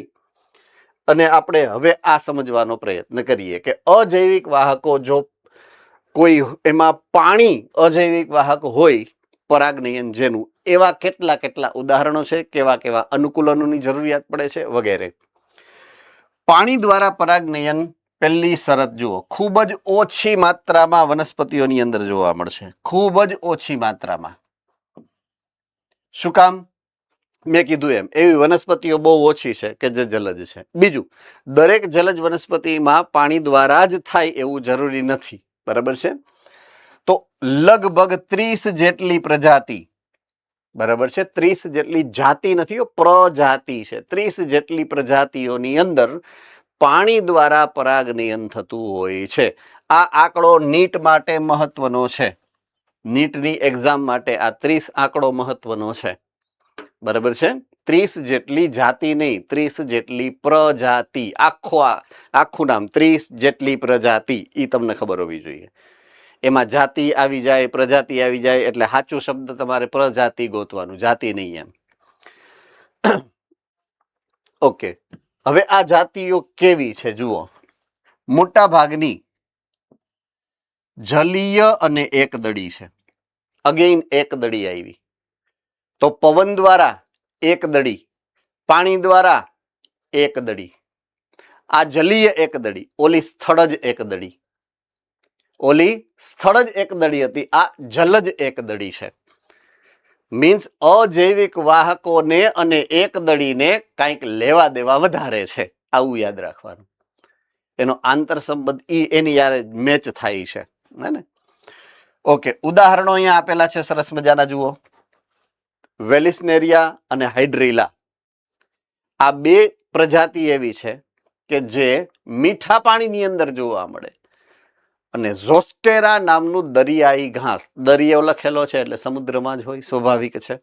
અને આપણે હવે આ સમજવાનો પ્રયત્ન કરીએ કે અજૈવિક વાહકો, જો કોઈ એમાં પાણી અજૈવિક વાહક હોય પરાગનયન જેનું, એવા કેટલા ઉદાહરણો છે, કેવા અનુકૂલનોની જરૂરિયાત પડે છે વગેરે. પાણી દ્વારા પરાગનયન, પહેલી શરત જુઓ, ખૂબ જ ઓછી માત્રામાં વનસ્પતિઓની અંદર જોવા મળશે. ખૂબ જ ઓછી માત્રામાં. શું કામ? મેં કીધું એમ, એવી વનસ્પતિઓ બહુ ઓછી છે કે જે જલજ છે. બીજું, દરેક જલજ વનસ્પતિમાં પાણી દ્વારા જ થાય એવું જરૂરી નથી. બરાબર છે? તો લગભગ 30 જેટલી પ્રજાતિ, બરાબર છે, 30 જેટલી જાતિ નથી, પ્રજાતિ છે. 30 જેટલી પ્રજાતિઓની અંદર પાણી દ્વારા પરાગનયન થતું હોય છે. આ આંકડો નીટ માટે મહત્વનો છે. નીટની એક્ઝામ માટે આ 30 આંકડો મહત્વનો છે. બરાબર છે? 30 જેટલી જાતિ નહીં, 30 જેટલી પ્રજાતિ. આખું નામ 30 જેટલી પ્રજાતિ, એ તમને ખબર હોવી જોઈએ. એમાં જાતિ આવી જાય, પ્રજાતિ આવી જાય, એટલે સાચું શબ્દ તમારે પ્રજાતિ ગોતવાનું, જાતિ નહીં એમ. ઓકે. હવે આ જાતિઓ કેવી છે જુઓ. મોટા ભાગની જલીય અને એકદળી છે. અગેઇન એકદળી આવી. તો પવન દ્વારા એકદળી, પાણી દ્વારા એકદળી. આ જલીય એકદળી, ઓલી સ્થળજ એકદળી. ઓલી સ્થળજ એકદળી હતી, આ જલજ એકદળી છે. મીન્સ અજૈવિક વાહકોને અને એકદળીને કંઈક લેવા દેવા વધારે છે. આવું યાદ રાખવાનું. એનો આંતર સંબંધ એની યારે મેચ થાય છે. ને? ઓકે. ઉદાહરણો અહીંયા આપેલા છે સરસ મજાના, જુઓ. વેલિસ્નેરિયા અને હાઇડ્રીલા, આ બે પ્રજાતિ એવી છે કે જે મીઠા પાણીની અંદર જોવા મળે. અને ઝોસ્ટેરા નામનું દરિયાઈ ઘાસ, દરિયો લખેલો છે એટલે સમુદ્રમાં જ હોય, સ્વાભાવિક છે.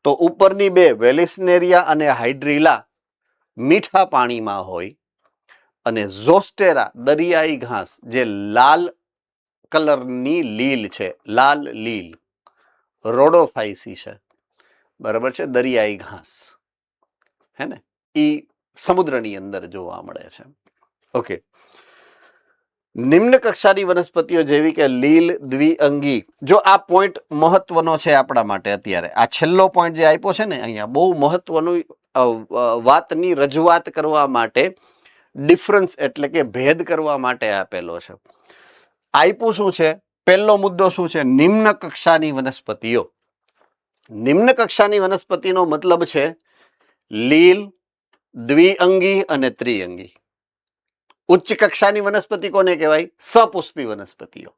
તો ઉપરની બે વેલિસ્નેરિયા અને હાઇડ્રીલા મીઠા પાણીમાં હોય અને ઝોસ્ટેરા દરિયાઈ ઘાસ જે લાલ કલરની લીલ છે, લાલ લીલ રોડોફાઇસી છે, બરાબર છે, દરિયાઈ ઘાસ હે ને, એ સમુદ્રની અંદર જોવા મળે છે. ઓકે, નિમ્ન કક્ષાની વનસ્પતિઓ જેવી કે લીલ દ્વિઅંગી, જો આ પોઈન્ટ મહત્વનો છે આપણા માટે અત્યારે, આ છેલ્લો પોઈન્ટ જે આપ્યો છે ને અહીંયા બહુ મહત્વનું વાતની રજૂઆત કરવા માટે, ડિફરન્સ એટલે કે ભેદ કરવા માટે આપેલો છે. આપ્યું શું છે? પહેલો મુદ્દો શું છે? નિમ્ન કક્ષાની વનસ્પતિઓ. નિમ્ન કક્ષાની વનસ્પતિનો મતલબ છે લીલ, દ્વિઅંગી અને ત્રિઅંગી. ઉચ્ચ કક્ષાની વનસ્પતિ કોને કહેવાય? સપુષ્પી વનસ્પતિઓ.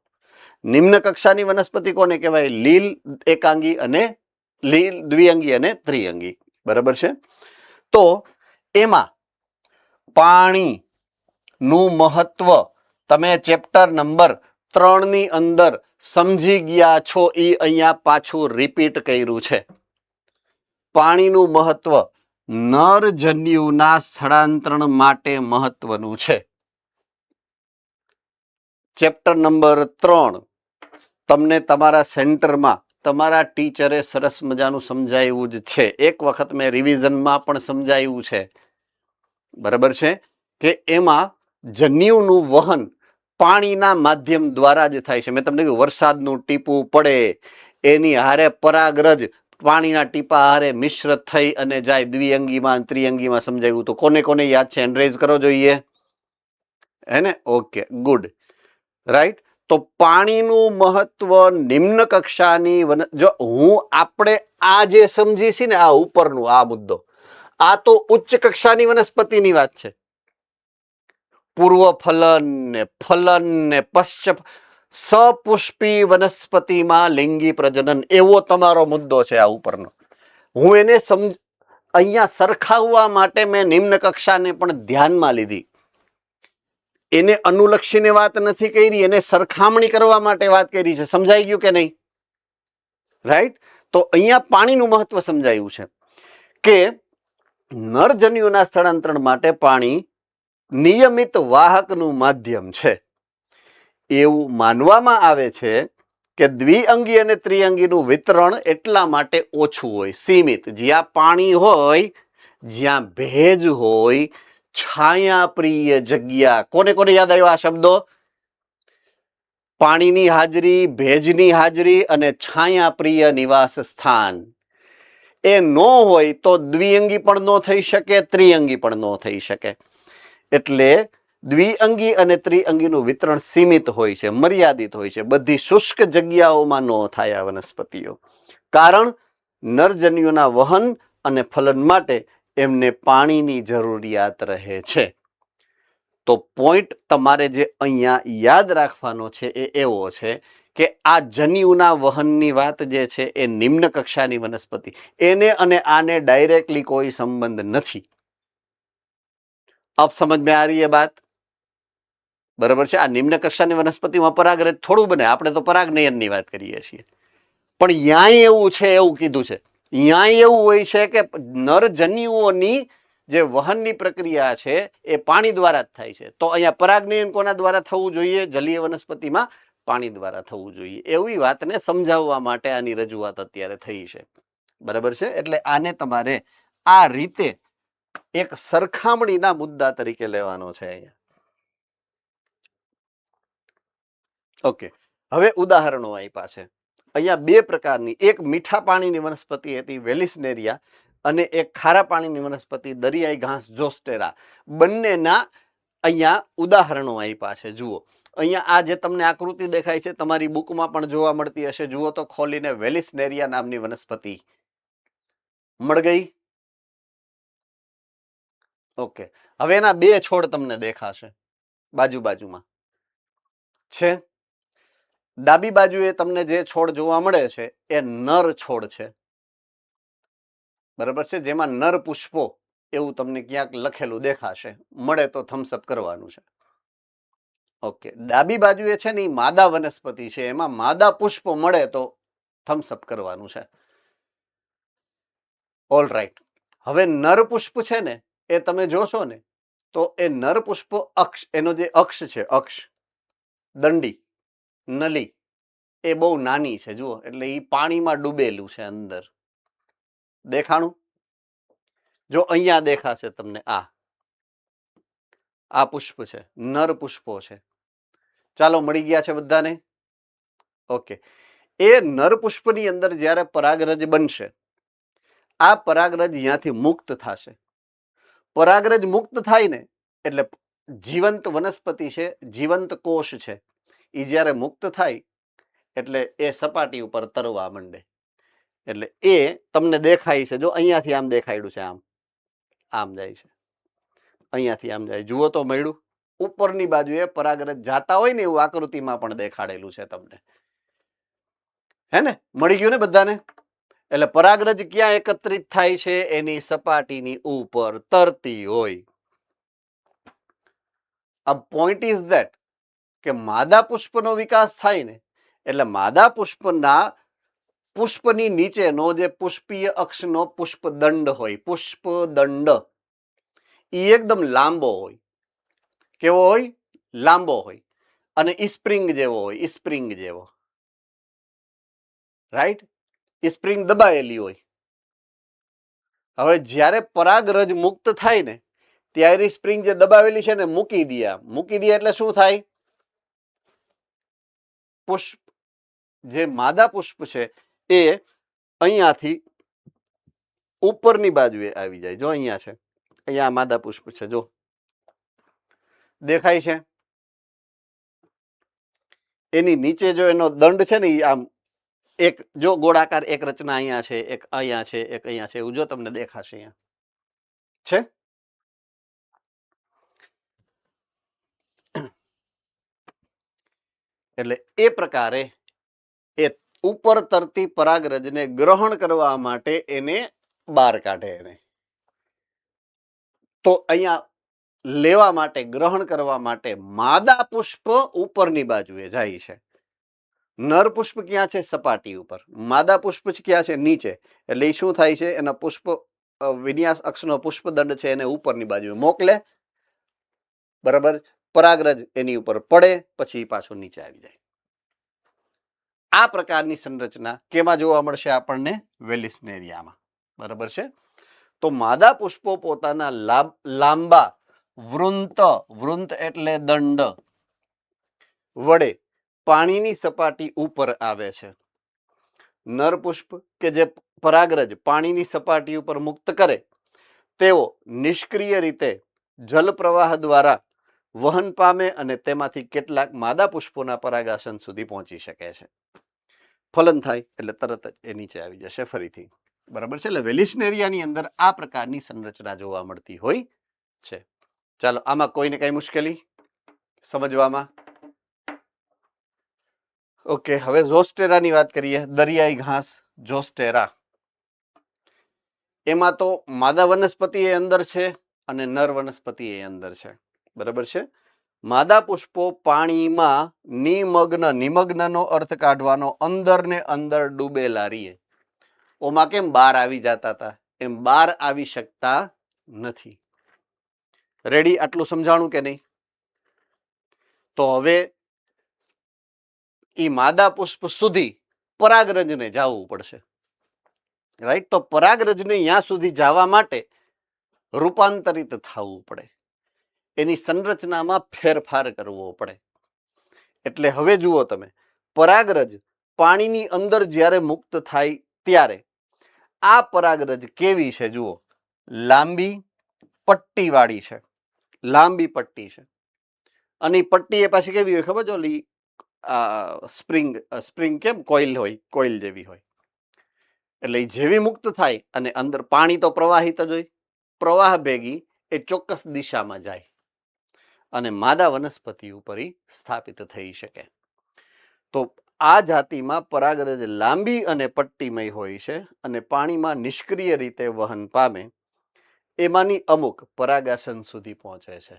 નિમ્ન કક્ષાની વનસ્પતિ કોને કહેવાય? લીલ એકાંગી અને લીલ દ્વિઅંગી અને ત્રિઅંગી. બરાબર છે? તો એમાં પાણીનું મહત્વ તમે ચેપ્ટર નંબર 3 ની અંદર સમજી ગયા છો. એ અહીંયા પાછું રિપીટ કર્યું છે. પાણીનું મહત્વ નરજન્યુના સ્થળાંતરણ માટે મહત્વનું છે. ચેપ્ટર નંબર 3 તમને તમારા સેન્ટરમાં તમારા ટીચરે સરસ મજાનું સમજાવ્યું જ છે. એક વખત મેં રિવિઝનમાં પણ સમજાવ્યું છે. બરાબર છે કે એમાં જન્યુનું વહન પાણીના માધ્યમ દ્વારા જ થાય છે. મેં તમને કહ્યું વરસાદનું ટીપું પડે એની હારે પરાગરજ પાણીના ટીપા હારે મિશ્ર થઈ અને જાય દ્વિઅંગીમાં ત્રિઅંગીમાં સમજાવ્યું. તો કોને કોને યાદ છે? એન્ડરેઝ કરો જોઈએ. હે ને? Okay, good, right. તો પાણીનું મહત્વ નિમ્ન કક્ષાની જો હું આપણે આ જે સમજી છે ને, આ ઉપરનું આ મુદ્દો, આ તો ઉચ્ચ કક્ષાની વનસ્પતિની વાત છે. પૂર્વ ફલન ને પશ્ચ સપુષ્પી વનસ્પતિમાં લિંગી પ્રજનન, એવો તમારો મુદ્દો છે આ ઉપરનો. હું એને અહીંયા સરખાવવા માટે મેં નિમ્ન કક્ષાને પણ ધ્યાનમાં લીધી. એને અનુલક્ષીને વાત નથી કરી, એને સરખામણી કરવા માટે વાત કરી છે. સમજાઈ ગયું કે નહીં? રાઈટ. તો અહીંયા પાણીનું મહત્વ સમજાયું છે કે નરજન્યુના સ્થળાંતરણ માટે પાણી નિયમિત વાહકનું માધ્યમ છે. એવું માનવામાં આવે છે કે દ્વિઅંગી અને ત્રિઅંગીનું વિતરણ એટલા માટે ઓછું હોય, સીમિત. જ્યાં પાણી હોય, જ્યાં ભેજ હોય, છાયાપ્રિય જગ્યા. કોને કોને યાદ આવ્યા આ શબ્દો? પાણીની હાજરી, ભેજની હાજરી અને છાયાપ્રિય નિવાસ સ્થાન. એ ન હોય તો દ્વિઅંગી પણ ન થઈ શકે, ત્રિઅંગી પણ ન થઈ શકે. એટલે દ્વિઅંગી અને ત્રિઅંગીનું વિતરણ સીમિત હોય છે, મર્યાદિત હોય છે. બધી શુષ્ક જગ્યાઓમાં ન થાય આ વનસ્પતિઓ. કારણ નરજન્યુના વહન અને ફલન માટે એમને પાણીની જરૂરિયાત રહે છે. તો પોઈન્ટ તમારે જે અહીંયા યાદ રાખવાનો છે એ એવો છે કે આ જન્યુના વહનની વાત જે છે એ નિમ્ન કક્ષાની વનસ્પતિ, એને અને આને ડાયરેક્ટલી કોઈ સંબંધ નથી. અબ સમજ में आ रही है बात? બરાબર છે. આ નિમ્ન કક્ષાની વનસ્પતિમાં પરાગરજ થોડું બને, આપણે તો પરાગનયનની વાત કરીએ છીએ. પણ ન્યાય એવું છે, એવું કીધું છે. ન્યાય એવું હોય છે કે નરજન્યુઓની જે વહનની પ્રક્રિયા છે એ પાણી દ્વારા જ થાય છે. તો અહીંયા પરાગનયન કોના દ્વારા થવું જોઈએ? જલીય વનસ્પતિમાં પાણી દ્વારા થવું જોઈએ. એવી વાતને સમજાવવા માટે આની રજૂઆત અત્યારે થઈ છે. બરાબર છે. એટલે આને તમારે આ રીતે એક સરખામણીના મુદ્દા તરીકે લેવાનો છે અહીંયા. ઓકે, હવે ઉદાહરણો આપ્યા છે અહીંયા. 2 પ્રકારની, એક મીઠા પાણીની વનસ્પતિ હતી વેલિસનેરિયા અને એક ખારા પાણીની વનસ્પતિ દરિયાઈ ઘાસ ઝોસ્ટેરા. બંનેના અહીંયા ઉદાહરણો આપ્યા છે. જુઓ અહીંયા આ જે તમને આકૃતિ દેખાય છે તમારી બુકમાં પણ જોવા મળતી હશે. જુઓ તો ખોલીને. વેલિસનેરિયા નામની વનસ્પતિ મળી ગઈ. ઓકે, હવે એના 2 છોડ તમને દેખાશે બાજુમાં છે. ડાબી બાજુએ તમને જે છોડ જોવા મળે છે એ નર છોડ છે. બરાબર છે. જેમાં નર પુષ્પો એવું તમને ક્યાંક લખેલું દેખાશે. મળે તો થમ્સઅપ કરવાનું છે. ઓકે, ડાબી બાજુએ છે ને એ માદા વનસ્પતિ છે, એમાં માદા પુષ્પો મળે તો થમ્સઅપ કરવાનું છે. All right. હવે નર પુષ્પ છે ને એ તમે જોશો ને તો એ નર પુષ્પ અક્ષ, એનો જે અક્ષ છે, અક્ષ દંડી નલી એ બહુ નાની છે જુઓ, એટલે એ પાણીમાં ડૂબેલું છે અંદર. દેખાણું? જો અહીંયા દેખાશે તમને, આ પુષ્પ છે, નર પુષ્પો છે. ચાલો, મળી ગયા છે બધાને? ઓકે. એ નર પુષ્પની અંદર જ્યારે પરાગરજ બનશે, આ પરાગરજ અહીંયાથી મુક્ત થશે. પરાગરજ મુક્ત થાય ને એટલે જીવંત વનસ્પતિ છે, જીવંત કોષ છે, એ જ્યારે મુક્ત થાય એટલે એ સપાટી ઉપર તરવા માંડે. એટલે એ તમને દેખાય છે, જો અહીંયાથી આમ દેખાડ્યું છે, આમ આમ જાય છે, અહીંયાથી આમ જાય. જુઓ તો મળ્યું? ઉપરની બાજુએ પરાગરજ જાતા હોય ને એવું આકૃતિમાં પણ દેખાડેલું છે તમને. હે ને? મળી ગયું ને બધાને? એટલે પરાગરજ ક્યાં એકત્રિત થાય છે? એની સપાટીની ઉપર તરતી હોય. આ પોઈન્ટ ઇઝ ધેટ કે માદા પુષ્પનો વિકાસ થાય ને એટલે માદા પુષ્પના પુષ્પની નીચેનો જે પુષ્પીય અક્ષનો પુષ્પદંડ હોય, પુષ્પદંડ એ એકદમ લાંબો હોય. કેવો હોય? લાંબો હોય. અને સ્પ્રિંગ જેવો હોય, સ્પ્રિંગ જેવો. રાઈટ? સ્પ્રિંગ દબાયેલી હોય. હવે જ્યારે પરાગરજ મુક્ત થાય ને ત્યારે સ્પ્રિંગ જે દબાવેલી છે ને મૂકી દે. મૂકી દે એટલે શું થાય? પુષ્પ, જે માદા પુષ્પ છે એ અહીંયાથી ઉપરની બાજુએ આવી જાય. જો અહીંયા છે, અહીંયા માદા પુષ્પ છે, જો દેખાય છે? એની નીચે જો એનો દંડ છે ને આમ એક જો ગોળાકાર એક રચના અહીંયા છે, એક અહીંયા છે, એક અહીંયા છે, એવું જો તમને દેખાશે. અહીંયા છે. એટલે એ પ્રકારે એ ઉપર તરતી પરાગરજને ગ્રહણ કરવા માટે એને બહાર કાઢે. એને તો અહીંયા લેવા માટે, ગ્રહણ કરવા માટે માદા પુષ્પ ઉપરની બાજુએ જાય છે. નર પુષ્પ ક્યાં છે? સપાટી ઉપર. માદા પુષ્પ ક્યાં છે? નીચે. એટલે એ શું થાય છે? એના પુષ્પ વિન્યાસ અક્ષનો પુષ્પદંડ છે એને ઉપરની બાજુએ મોકલે. બરાબર? પરાગરજ એની ઉપર પડે, પછી પાછું નીચે આવી જાય. આ પ્રકારની સંરચના કેમાં જોવા મળશે આપણને? વેલિસ્નેરિયામાં. બરાબર છે? તો માદા પુષ્પો પોતાના લાંબા વૃંત એટલે દંડ વડે પાણીની સપાટી ઉપર આવે છે. નર પુષ્પ કે જે પરાગરજ પાણીની સપાટી ઉપર મુક્ત કરે તેઓ નિષ્ક્રિય રીતે જલ પ્રવાહ દ્વારા વહન પામે અને તેમાંથી કેટલાક માદા પુષ્પોના પરાગાસન સુધી પહોંચી શકે છે. ફલન થાય એટલે તરત જ એ નીચે આવી જશે ફરીથી. બરાબર છે? એટલે વેલિસ્નેરિયાની અંદર આ પ્રકારની સંરચના જોવા મળતી હોય છે. ચાલો, આમાં કોઈને કઈ મુશ્કેલી સમજવામાં? ઓકે, હવે ઝોસ્ટેરાની વાત કરીએ. દરિયાઈ ઘાસ ઝોસ્ટેરા. એમાં તો માદા વનસ્પતિ એ અંદર છે અને નર વનસ્પતિ એ અંદર છે. બરાબર છે? માદા પુષ્પો પાણીમાં નિમગ્નનો અર્થ કાઢવાનો અંદર ને અંદર ડૂબેલા રહીએ. ઓમાં કેમ બહાર આવી જતા હતા એમ બહાર આવી શકતા નથી. રેડી? આટલું સમજાણું કે નહીં? તો હવે ઈ માદા પુષ્પ સુધી પરાગરજને જવું પડશે. રાઈટ? તો પરાગરજને ત્યાં સુધી જવા માટે રૂપાંતરિત થવું પડે. એની સંરચનામાં ફેરફાર કરવો પડે. એટલે હવે જુઓ તમે, પરાગરજ પાણીની અંદર જ્યારે મુક્ત થાય ત્યારે આ પરાગરજ કેવી છે? જુઓ, લાંબી પટ્ટીવાળી છે. લાંબી પટ્ટી છે. અને પટ્ટી એ પાછી કેવી હોય ખબર છે? સ્પ્રિંગ કેમ કોઇલ હોય, કોઇલ જેવી હોય. એટલે જેવી મુક્ત થાય અને અંદર પાણી તો પ્રવાહિત જ હોય, પ્રવાહ ભેગી એ ચોક્કસ દિશામાં જાય અને માદા વનસ્પતિ ઉપર સ્થાપિત થઈ શકે. તો આ જાતિમાં પરાગરજ લાંબી અને પટ્ટીમય હોય છે અને પાણીમાં નિષ્ક્રિય રીતે વહન પામે. એમાંની અમુક પરાગાસન સુધી પહોંચે છે.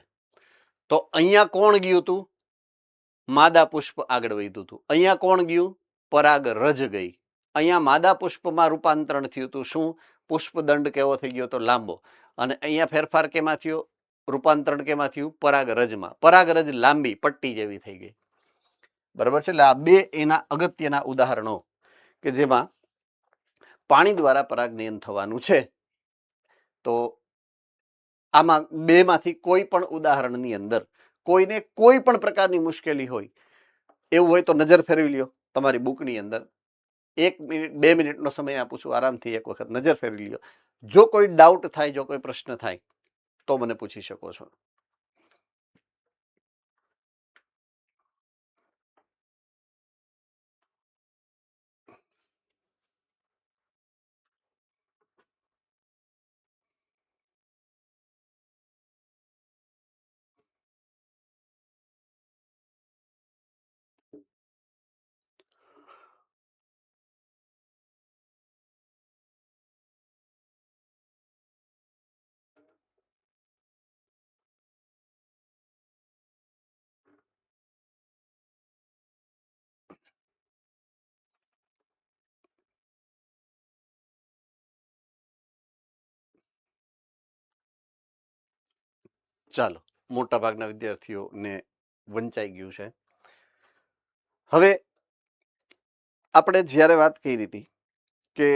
તો અહીંયા કોણ ગયું હતું? માદા પુષ્પ આગળ વધ્યું હતું. અહીંયા કોણ ગયું? પરાગરજ ગઈ. અહીંયા માદા પુષ્પમાં રૂપાંતરણ થયું હતું. શું? પુષ્પદંડ કેવો થઈ ગયો? તો લાંબો. અને અહીંયા ફેરફાર કેમાં થયો? રૂપાંતરણ કેમાં થયું? પરાગરજમાં. પરાગરજ લાંબી પટ્ટી જેવી થઈ ગઈ. બરાબર છે. એટલે આ બે એના અગત્યના ઉદાહરણો કે જેમાં પાણી દ્વારા પરાગનયન થવાનું છે. તો આમાં બેમાંથી કોઈ પણ ઉદાહરણની અંદર કોઈને કોઈ પણ પ્રકારની મુશ્કેલી હોય એવું હોય તો નજર ફેરવી લ્યો તમારી બુકની અંદર. 1 મિનિટ 2 મિનિટનો સમય આપું છું, આરામથી એક વખત નજર ફેરવી લ્યો. જો કોઈ ડાઉટ થાય, જો કોઈ પ્રશ્ન થાય તો મને પૂછી શકો છો. ચાલો, મોટા ભાગના વિદ્યાર્થીઓને વંચાઈ ગયું છે. હવે આપણે જ્યારે વાત કરી હતી કે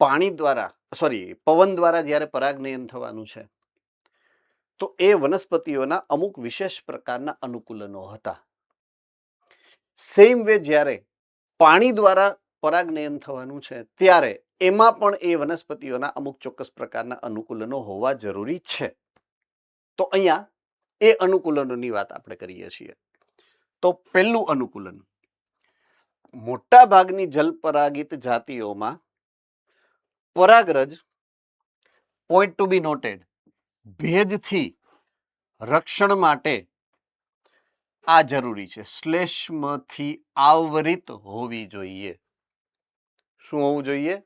પાણી દ્વારા પવન દ્વારા જ્યારે પરાગનયન થવાનું છે તો એ વનસ્પતિઓના અમુક વિશેષ પ્રકારના અનુકૂલનો હતા. સેમ વે જ્યારે પાણી દ્વારા પરાગનયન થવાનું છે ત્યારે એમાં પણ એ વનસ્પતિઓના અમુક ચોક્કસ પ્રકારના અનુકૂલનો હોવા જરૂરી છે. તો અહીંયા એ અનુકૂલનોની વાત આપણે કરીએ છીએ. તો પહેલું અનુકૂલન, મોટા ભાગની જલપરાગિત જાતિઓમાં પરાગરજ પોઈન્ટ ટુ બી નોટેડ ભેજથી રક્ષણ માટે આ જરૂરી છે. શ્લેષ્મથી આવરિત હોવી જોઈએ. શું હોવું જોઈએ?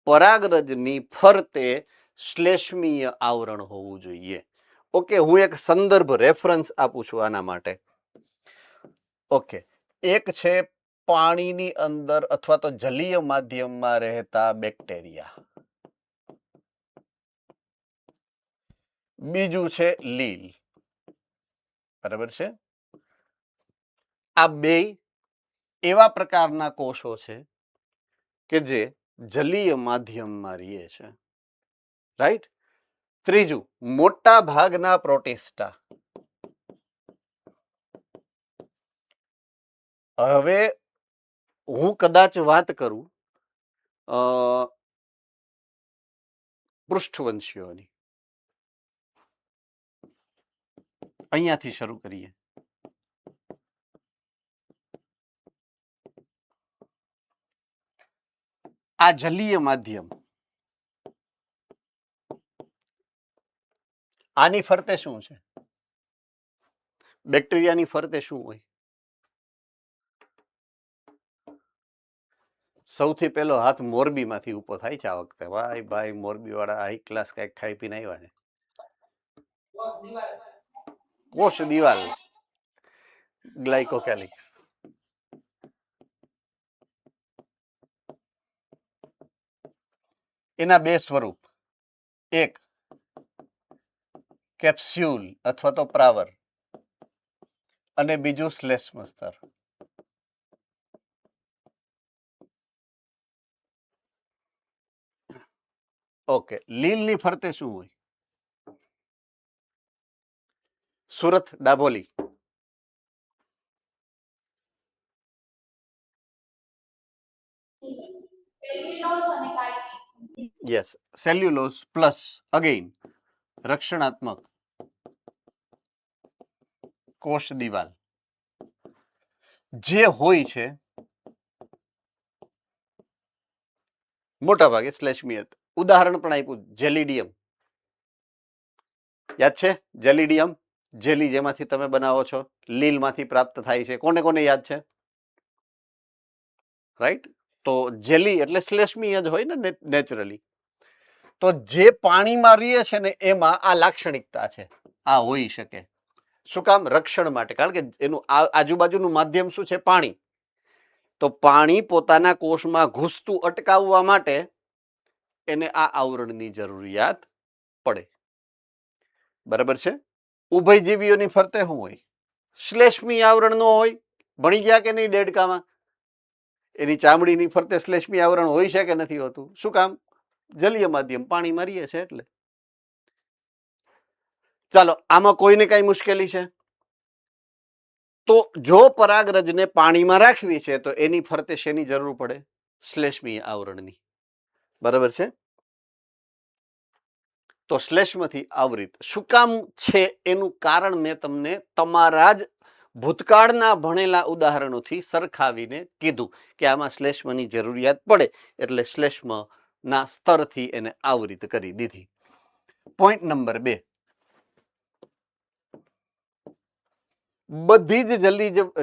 પરાગરજની ફરતે શ્લેષ્મીય આવરણ હોવું જોઈએ. ઓકે, હું એક સંદર્ભ રેફરન્સ આપું છું આના માટે. ઓકે, એક છે પાણીની અંદર અથવા તો જલીય માધ્યમમાં રહેતા બેક્ટેરિયા, બીજું છે લીલ. બરાબર છે. આ બે એવા પ્રકારના કોષો છે કે જે જલીય માધ્યમમાં રહે છે. રાઈટ. ત્રીજું, મોટા ભાગના પ્રોટિસ્ટા. હવે હું કદાચ વાત કરું પૃષ્ઠવંશીઓની. અહીંયાથી શરૂ કરીએ. આ જલીય માધ્યમ, આની ફરતે શું છે? બેક્ટેરિયાની ફરતે શું હોય? સૌથી પહેલો હાથ મોરબીમાંથી ઉભો થાય છે આ વખતે. ભાઈ મોરબી વાળા હાઈ ક્લાસ કઈક ખાઈ પીને આવ્યા છે. કોષ દિવાલ, ગ્લાયકોકેલિક્સ. એના બે સ્વરૂપ, એક કેપ્સ્યુલ અથવા તો પ્રાવર અને બીજું શ્લેષ્મ સ્તર. ઓકે, લીલની ફરતે શું હોય? Surat, Dabholi. Yes, cellulose plus again રક્ષણાત્મક કોષ દિવાલ જે હોય છે મોટા ભાગે શ્લેષ્મીય. ઉદાહરણ પણ આપ્યું, જેલિડિયમ. યાદ છે? જેલિડિયમ, જેલી જેમાંથી તમે બનાવો છો, લીલમાંથી પ્રાપ્ત થાય છે. કોને કોને યાદ છે? રાઈટ. તો જેલી એટલે શ્લેષ્મીય જ હોય ને નેચરલી. તો જે પાણીમાં રહે છે ને એમાં આ લાક્ષણિકતા છે, આ હોઈ શકે. શું કામ? રક્ષણ માટે. કારણ કે એનું આજુબાજુનું માધ્યમ શું છે? પાણી. તો પાણી પોતાના કોષમાં ઘૂસતું અટકાવવા માટે એને આ આવરણની જરૂરિયાત પડે. બરાબર છે. ઉભયજીવીઓની ફરતે શું હોય? શ્લેષ્મી આવરણ નો હોય. ભણી ગયા કે નહીં દેડકામાં? એની ચામડીની ફરતે શ્લેષ્મી આવરણ હોય છે કે નથી હોતું? શું કામ? જલીય માધ્યમ, પાણીમાં રહીએ છે એટલે. ચાલો, આમાં કોઈને કઈ મુશ્કેલી છે? તો જો પરાગરજને પાણીમાં રાખવી છે તો એની ફરતે શેની જરૂર પડે? શ્લેષ્મી આવરણની. બરાબર છે. તો શ્લેષ્મથી આવૃત શું કામ છે એનું કારણ મેં તમને તમારા જ ભૂતકાળના ભણેલા ઉદાહરણોથી સરખાવીને કીધું કે આમાં શ્લેષ્મની જરૂરિયાત પડે એટલે શ્લેષ્મના સ્તરથી એને આવૃત કરી દીધી. પોઈન્ટ નંબર 2, બધી જ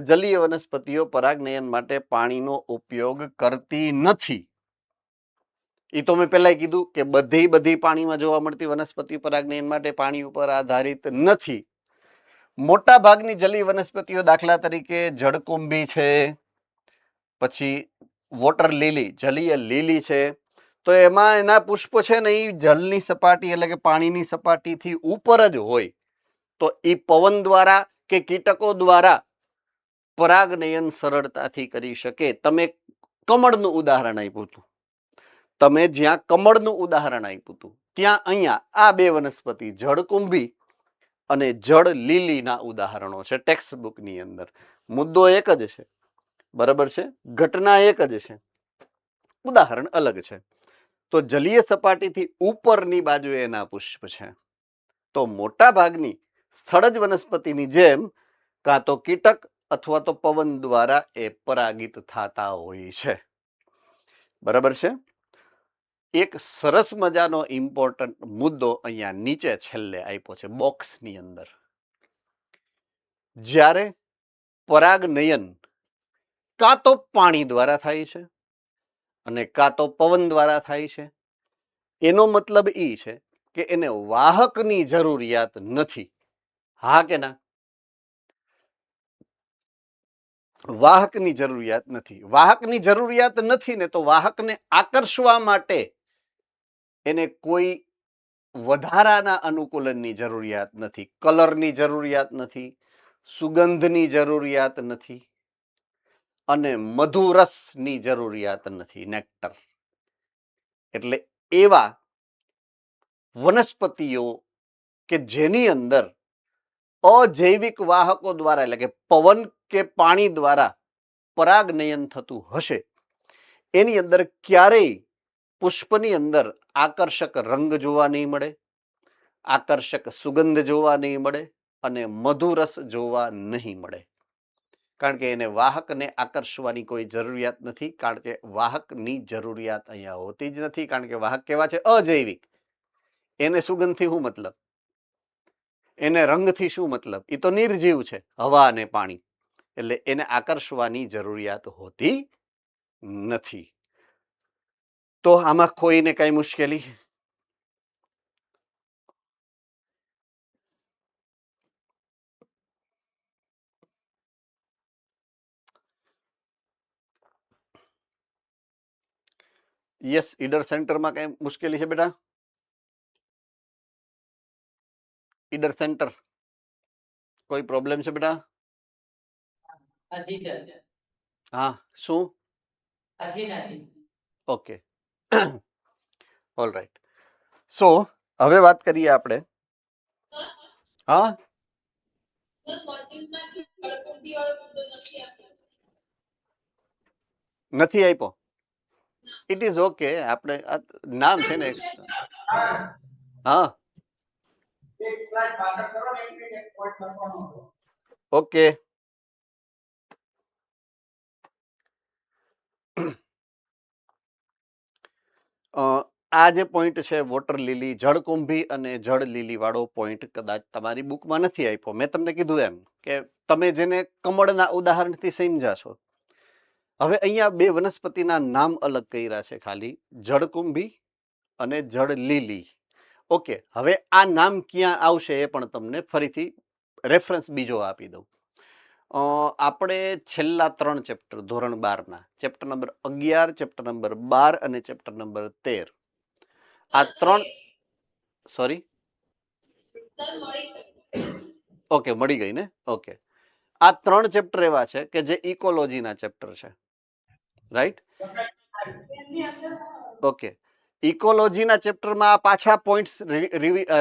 જલીય વનસ્પતિઓ પરાગનયન માટે પાણીનો ઉપયોગ કરતી નથી. એ તો મેં પહેલા કીધું કે બધી પાણીમાં જોવા મળતી વનસ્પતિ પરાગનયન માટે પાણી ઉપર આધારિત નથી. મોટા ભાગની જલીય વનસ્પતિઓ દાખલા તરીકે જળકુંભી છે, પછી વોટર લીલી, જલીય લીલી છે, તો એમાં એના પુષ્પ છે ને એ જળની સપાટી એટલે કે પાણીની સપાટીથી ઉપર જ હોય. તો એ પવન દ્વારા કે કીટકો દ્વારા પરાગનયન સરળતાથી કરી શકે. તમે કમળનું ઉદાહરણ આપ્યું હતું, તમે જ્યાં કમળનું ઉદાહરણ આપ્યું હતું ત્યાં અહીંયા આ બે વનસ્પતિ જળકુંભી અને જળ લીલીના ઉદાહરણો છે ટેક્સ્ટ બુકની અંદર. મુદ્દો એક જ છે. બરાબર છે. ઘટના એક જ છે, ઉદાહરણ અલગ છે. તો જલીય સપાટીથી ઉપરની બાજુએ એના પુષ્પ છે. તો મોટા ભાગની સ્થળજ વનસ્પતિની જેમ કાં તો કીટક અથવા તો પવન દ્વારા એ પરાગિત થતા હોય છે. બરાબર છે. એક સરસ મજાનો ઇમ્પોર્ટન્ટ મુદ્દો અહીંયા નીચે છેલ્લે આપ્યો છે બોક્સની અંદર. જ્યારે પરાગનયન કાં તો પાણી દ્વારા થાય છે અને કાં તો પવન દ્વારા થાય છે, એનો મતલબ એ છે કે એને વાહકની જરૂરિયાત નથી. હા કે ના? વાહકની જરૂરિયાત નથી. વાહકની જરૂરિયાત નથી ને તો વાહકને આકર્ષવા માટે એને કોઈ વધારાના અનુકૂલનની જરૂરિયાત નથી. કલરની જરૂરિયાત નથી, સુગંધની જરૂરિયાત નથી અને મધુરસની જરૂરિયાત નથી, નેક્ટર. એટલે એવા વનસ્પતિઓ કે જેની અંદર અજૈવિક વાહકો દ્વારા એટલે કે પવન કે પાણી દ્વારા પરાગનયન થતું હશે, એની અંદર ક્યારેય પુષ્પની અંદર આકર્ષક રંગ જોવા નહીં મળે, આકર્ષક સુગંધ જોવા નહીં મળે અને મધુરસ જોવા નહીં મળે. કારણ કે એને વાહકને આકર્ષવાની કોઈ જરૂરિયાત નથી. કારણ કે વાહકની જરૂરિયાત અહીંયા હોતી જ નથી. કારણ કે વાહક કેવા છે? અજૈવિક. એને સુગંધથી શું મતલબ? એને રંગથી શું મતલબ? એ તો નિર્જીવ છે, હવા અને પાણી. એટલે એને આકર્ષવાની જરૂરિયાત હોતી નથી. તો આમાં કોઈને કઈ મુશ્કેલી? યસ, ઈડર સેન્ટરમાં કઈ મુશ્કેલી છે બેટા? ઈડર સેન્ટર કોઈ પ્રોબ્લેમ છે બેટા? હા, શું? Okay, all right. સો હવે વાત કરીએ આપણે. હા, નથી આપ્યો. It is okay. આપણે નામ છે ને. હા, ઓકે. આ જે પોઈન્ટ છે વોટર લીલી, જળકુંભી અને જળ લીલી વાળો પોઈન્ટ કદાચ તમારી બુકમાં નથી આપ્યો. મેં તમને કીધું એમ કે તમે જેને કમળના ઉદાહરણથી સમજ્યા છો. હવે અહીંયા બે વનસ્પતિના નામ અલગ કર્યા છે, ખાલી જળકુંભી અને જળ લીલી. ઓકે, હવે આ નામ ક્યાં આવશે એ પણ તમને ફરીથી રેફરન્સ બીજો આપી દઉં. આપણે છેલ્લા 3 ચેપ્ટર ધોરણ 12ના ચેપ્ટર નંબર 11, ચેપ્ટર નંબર 12 અને ચેપ્ટર નંબર 13 આ ત્રણ સોરી ઓકે મળી ગઈ ને ઓકે આ ત્રણ ચેપ્ટર એવા છે કે જે ઇકોલોજીના ચેપ્ટર છે રાઈટ ઓકે ઇકોલોજીના ચેપ્ટરમાં આ પાછા પોઈન્ટ્સ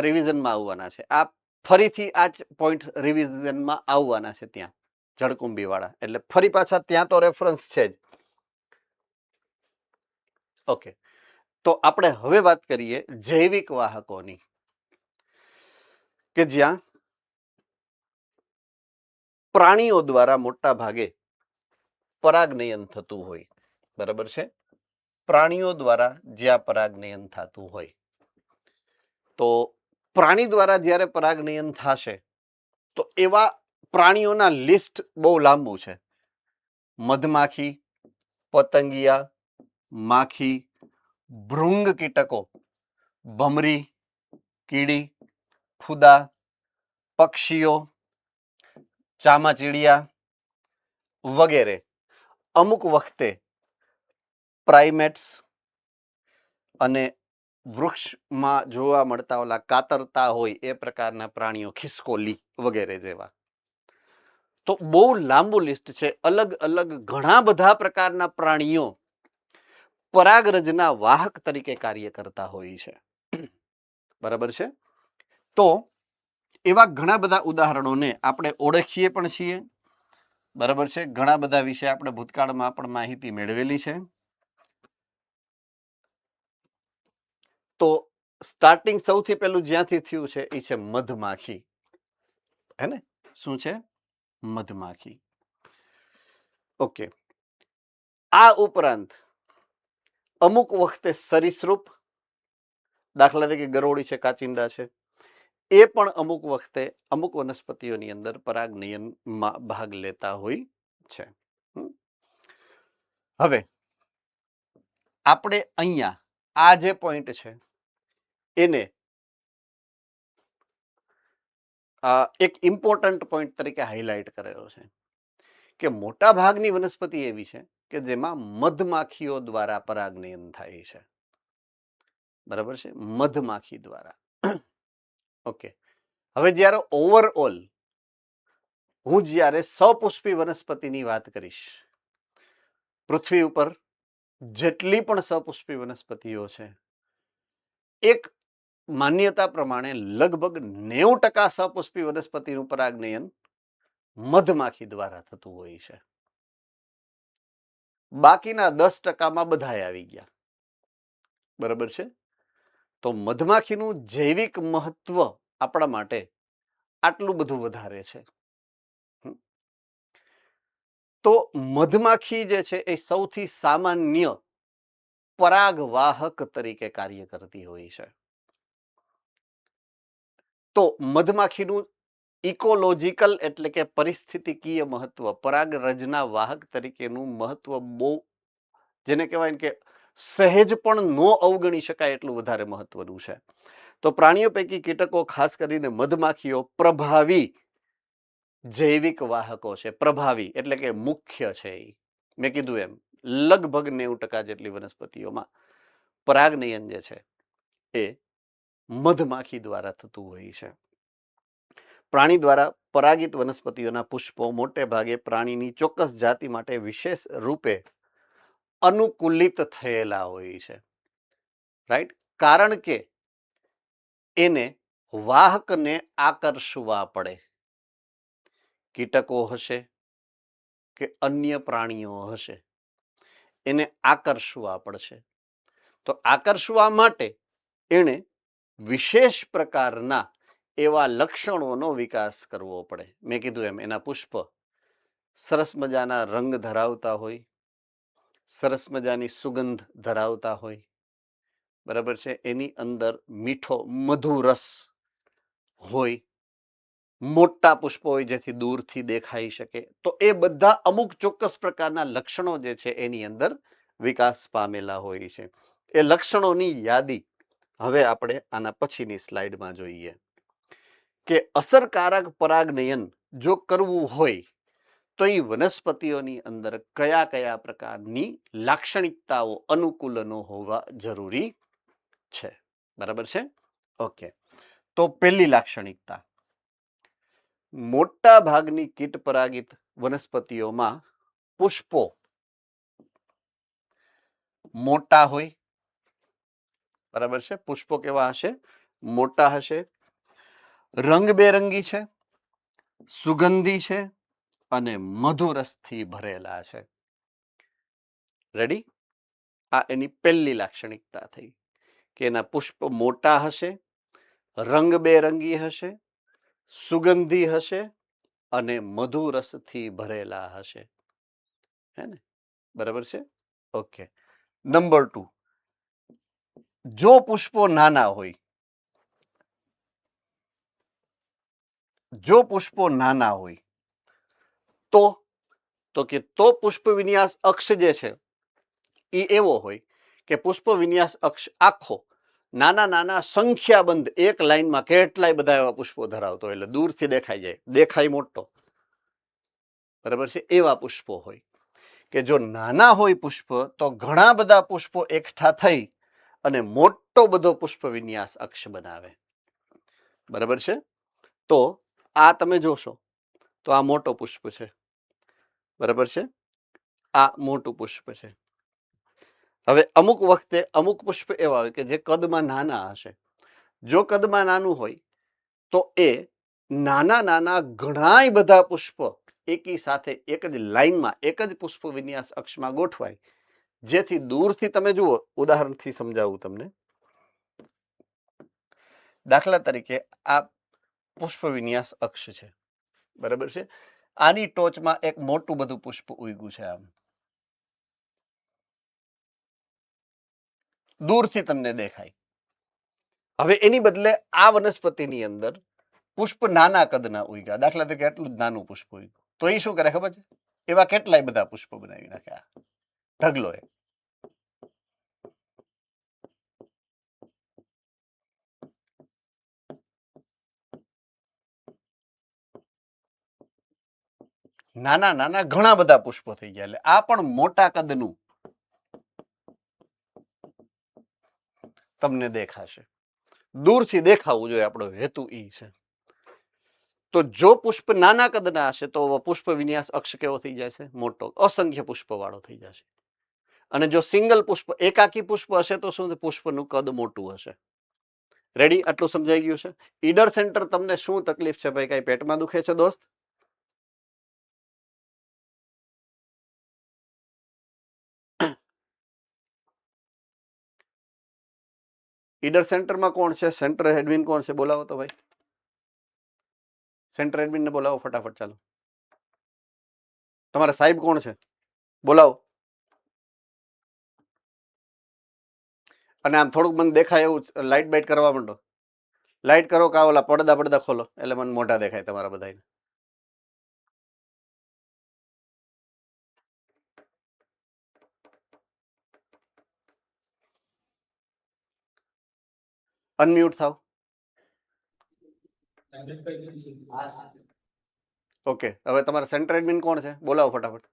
રિવિઝનમાં આવવાના છે આ ફરીથી આ પોઈન્ટ રિવિઝનમાં આવવાના છે ત્યાં જળકુંભી વાળા એટલે ફરી પાછા ત્યાં તો રેફરન્સ છે જ ઓકે તો આપણે હવે વાત કરીએ જૈવિક વાહકોની કે જ્યાં પ્રાણીઓ દ્વારા મોટા ભાગે પરાગનયન થતું હોય બરાબર છે પ્રાણીઓ દ્વારા જ્યાં પરાગનયન થતું હોય તો પ્રાણી દ્વારા જ્યારે પરાગનયન થશે તો એવા પ્રાણીઓના લિસ્ટ બહુ લાંબુ છે મધમાખી પતંગિયા માખી ભૃંગ કીટકો ભમરી કીડી ફૂદા પક્ષીઓ ચામાચીડિયા વગેરે અમુક વખતે પ્રાઇમેટ્સ અને વૃક્ષમાં જોવા મળતા ઓલા કાતરતા હોય એ પ્રકારના પ્રાણીઓ ખિસકોલી વગેરે જેવા તો બહુ લાંબુ લિસ્ટ છે અલગ અલગ ઘણા બધા પ્રકારના પ્રાણીઓ પરાગરજના વાહક તરીકે કાર્ય કરતા હોય છે બરાબર છે તો એવા ઘણા બધા ઉદાહરણોને આપણે ઓળખીએ પણ છીએ બરાબર છે ઘણા બધા વિશે આપણે ભૂતકાળમાં પણ માહિતી મેળવેલી છે તો સ્ટાર્ટિંગ સૌથી પહેલું જ્યાંથી થયું છે એ છે મધમાખી હે ને શું છે મધમાખી ઓકે આ ઉપરાંત અમુક વખતે સરીસૃપ દાખલા તરીકે ગરોળી છે કાચિંડા છે એ પણ અમુક વખતે અમુક વનસ્પતિઓની અંદર પરાગનયનમાં ભાગ લેતા હોય છે હવે આપણે અહીંયા આ જે પોઈન્ટ છે એને એક ઇમ્પોર્ટન્ટ પોઈન્ટ તરીકે હાઇલાઇટ કરેલો છે કે મોટા ભાગની વનસ્પતિ એવી છે કે જેમાં મધમાખીઓ દ્વારા પરાગનયન થાય છે બરાબર છે મધમાખી દ્વારા ઓકે હવે જ્યારે ઓવરઓલ હું જ્યારે સપુષ્પી વનસ્પતિની વાત કરીશ પૃથ્વી ઉપર જેટલી પણ સપુષ્પી વનસ્પતિઓ છે એક માન્યતા પ્રમાણે લગભગ 90% સપુષ્પી વનસ્પતિનું પરાગનયન મધમાખી દ્વારા થતું હોય છે બાકીના 10%માં બધાય આવી ગયા બરાબર છે તો મધમાખીનું જૈવિક મહત્વ આપણા માટે આટલું બધું વધારે છે તો મધમાખી જે છે એ સૌથી સામાન્ય પરાગવાહક તરીકે કાર્ય કરતી હોય છે તો મધમાખીનું ઇકોલોજીકલ એટલે કે પરિસ્થિતિકીય મહત્વ પરાગરજના વાહક તરીકેનું મહત્વ બહુ જેને કહેવાય કે સહેજ પણ ન અવગણી શકાય એટલું વધારે મહત્વનું છે તો પ્રાણીઓ પૈકી કીટકો ખાસ કરીને મધમાખીઓ પ્રભાવી જૈવિક વાહકો છે પ્રભાવી એટલે કે મુખ્ય છે મેં કીધું એમ લગભગ 90% જેટલી વનસ્પતિઓમાં પરાગનયન જે છે એ મધમાખી દ્વારા થતું હોય છે પ્રાણી દ્વારા પરાગિત વનસ્પતિઓના પુષ્પો મોટે ભાગે પ્રાણીની ચોક્કસ જાતિ માટે વિશેષ રૂપે અનુકૂલિત થયેલા હોય છે રાઈટ કારણ કે એને વાહકને આકર્ષવા પડે કીટકો હશે કે અન્ય પ્રાણીઓ હશે એને આકર્ષવા પડશે તો આકર્ષવા માટે એણે વિશેષ પ્રકારના એવા લક્ષણોનો વિકાસ કરવો પડે મેં કીધું એમ એના પુષ્પ સરસ મજાના રંગ ધરાવતા હોય સરસ મજાની સુગંધ ધરાવતા હોય બરાબર છે એની અંદર મીઠો મધુરસ હોય મોટા પુષ્પો હોય જેથી દૂરથી દેખાઈ શકે તો એ બધા અમુક ચોક્કસ પ્રકારના લક્ષણો જે છે એની અંદર વિકાસ પામેલા હોય છે એ લક્ષણોની યાદી હવે આપણે આના પછીની સ્લાઇડમાં જોઈએ કે અસરકારક પરાગનયન જો કરવું હોય તો એ વનસ્પતિઓની અંદર કયા કયા પ્રકારની લાક્ષણિકતાઓ અનુકૂલનો હોવા જરૂરી છે બરાબર છે? ઓકે, તો પહેલી લાક્ષણિકતા, મોટા ભાગની કીટ પરાગિત વનસ્પતિઓમાં પુષ્પો મોટા હોય. બરાબર છે? પુષ્પો કેવા હશે? મોટા હશે, રંગબેરંગી છે, સુગંધી છે અને મધુરસથી ભરેલા છે. રેડી? આ એની પહેલી લાક્ષણિકતા થઈ કે એના પુષ્પ મોટા હશે, રંગબેરંગી હશે, સુગંધી હશે અને મધુરસથી ભરેલા હશે. હે ને? બરાબર છે? ઓકે. નંબર 2, જો પુષ્પો નાના હોય, જો પુષ્પો નાના હોય તો કે તો પુષ્પ વિન્યાસ અક્ષ જે છે એ એવો હોય કે પુષ્પ વિન્યાસ અક્ષ આખો નાના નાના સંખ્યાબંધ એક લાઈનમાં કેટલાય બધા એવા પુષ્પો ધરાવતો હોય, એટલે દૂરથી દેખાઈ જાય, દેખાય મોટો. બરાબર છે? એવા પુષ્પો હોય કે જો નાના હોય પુષ્પ તો ઘણા બધા પુષ્પો એકઠા થઈ અને મોટો બધો પુષ્પ વિન્યાસ અક્ષ બનાવે. બરાબર છે? તો આ તમે જોશો તો આ મોટો પુષ્પ છે. બરાબર છે? આ મોટું પુષ્પ છે. હવે અમુક વખતે અમુક પુષ્પ એવા હોય કે જે કદમાં નાના હશે. જો કદમાં નાનું હોય તો એ નાના નાના ઘણાય બધા પુષ્પ એકી સાથે એક જ લાઈનમાં એક જ પુષ્પ વિન્યાસ અક્ષમાં ગોઠવાય, જેથી દૂરથી તમે જુઓ. ઉદાહરણથી સમજાવું તમને. દાખલા તરીકે આ પુષ્પ વિન્યાસ અક્ષ છે. બરાબર છે? આની ટોચમાં એક મોટું બધું પુષ્પ ઉગ્યું છે. આમ દૂરથી તમને દેખાય. હવે એની બદલે આ વનસ્પતિની અંદર પુષ્પ નાના કદના ઉગ્યા. દાખલા તરીકે એટલું જ નાનું પુષ્પ ઉગ્યું, તો એ શું કરે ખબર છે? એવા કેટલાય બધા પુષ્પ બનાવી નાખે. આ ઢગલો એ નાના નાના ઘણા બધા પુષ્પો થઈ ગયા. એટલે આ પણ મોટા કદનું તમને દેખાશે. દૂરથી દેખાવું જોઈએ, આપણો હેતુ ઈ છે. તો જો પુષ્પ નાના કદના હશે તો પુષ્પ વિન્યાસ અક્ષ કેવો થઈ જશે? મોટો, અસંખ્ય પુષ્પ વાળો થઈ જશે. અને જો સિંગલ પુષ્પ, એકાકી પુષ્પ હશે તો શું? પુષ્પનું કદ મોટું હશે. રેડી? આટલું સમજાઈ ગયું છે? ઈડર સેન્ટર તમને શું તકલીફ છે ભાઈ? કઈ પેટમાં દુખે છે દોસ્ત? ઈડર સેન્ટરમાં કોણ છે? સેન્ટર એડમિન કોણ છે? બોલાવો તો ભાઈ. સેન્ટર એડમિન ને બોલાવો ફટાફટ. ચાલો, તમારા સાહેબ કોણ છે? બોલાવો. અને આમ થોડુંક મને દેખાય એવું લાઇટ બાઇટ કરવા માંડો. લાઇટ કરો કા ઓલા પડદા ખોલો, એટલે મને મોઢા દેખાય તમારા બધાને. અનમ્યુટ થાવ. ઓકે, હવે તમારા સેન્ટર એડમિન કોણ છે? બોલાવો ફટાફટ.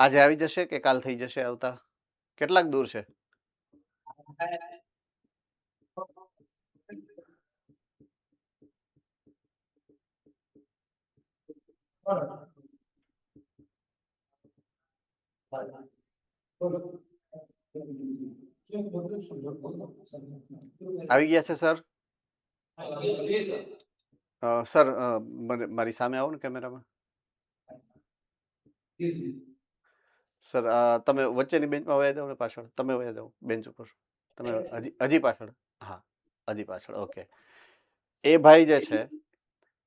આજે આવી જશે કે કાલ થઈ જશે આવતા? કેટલાક દૂર છે? આવી ગયા છે સર? સર મારી સામે આવો ને કેમેરામાં. સર તમે વચ્ચેની બેન્ચમાં વયા જાઓ ને પાછળ. તમે વયા જાઓ બેન્ચ ઉપર. તમે હજી પાછળ. હા, હજી પાછળ. ઓકે. એ ભાઈ જે છે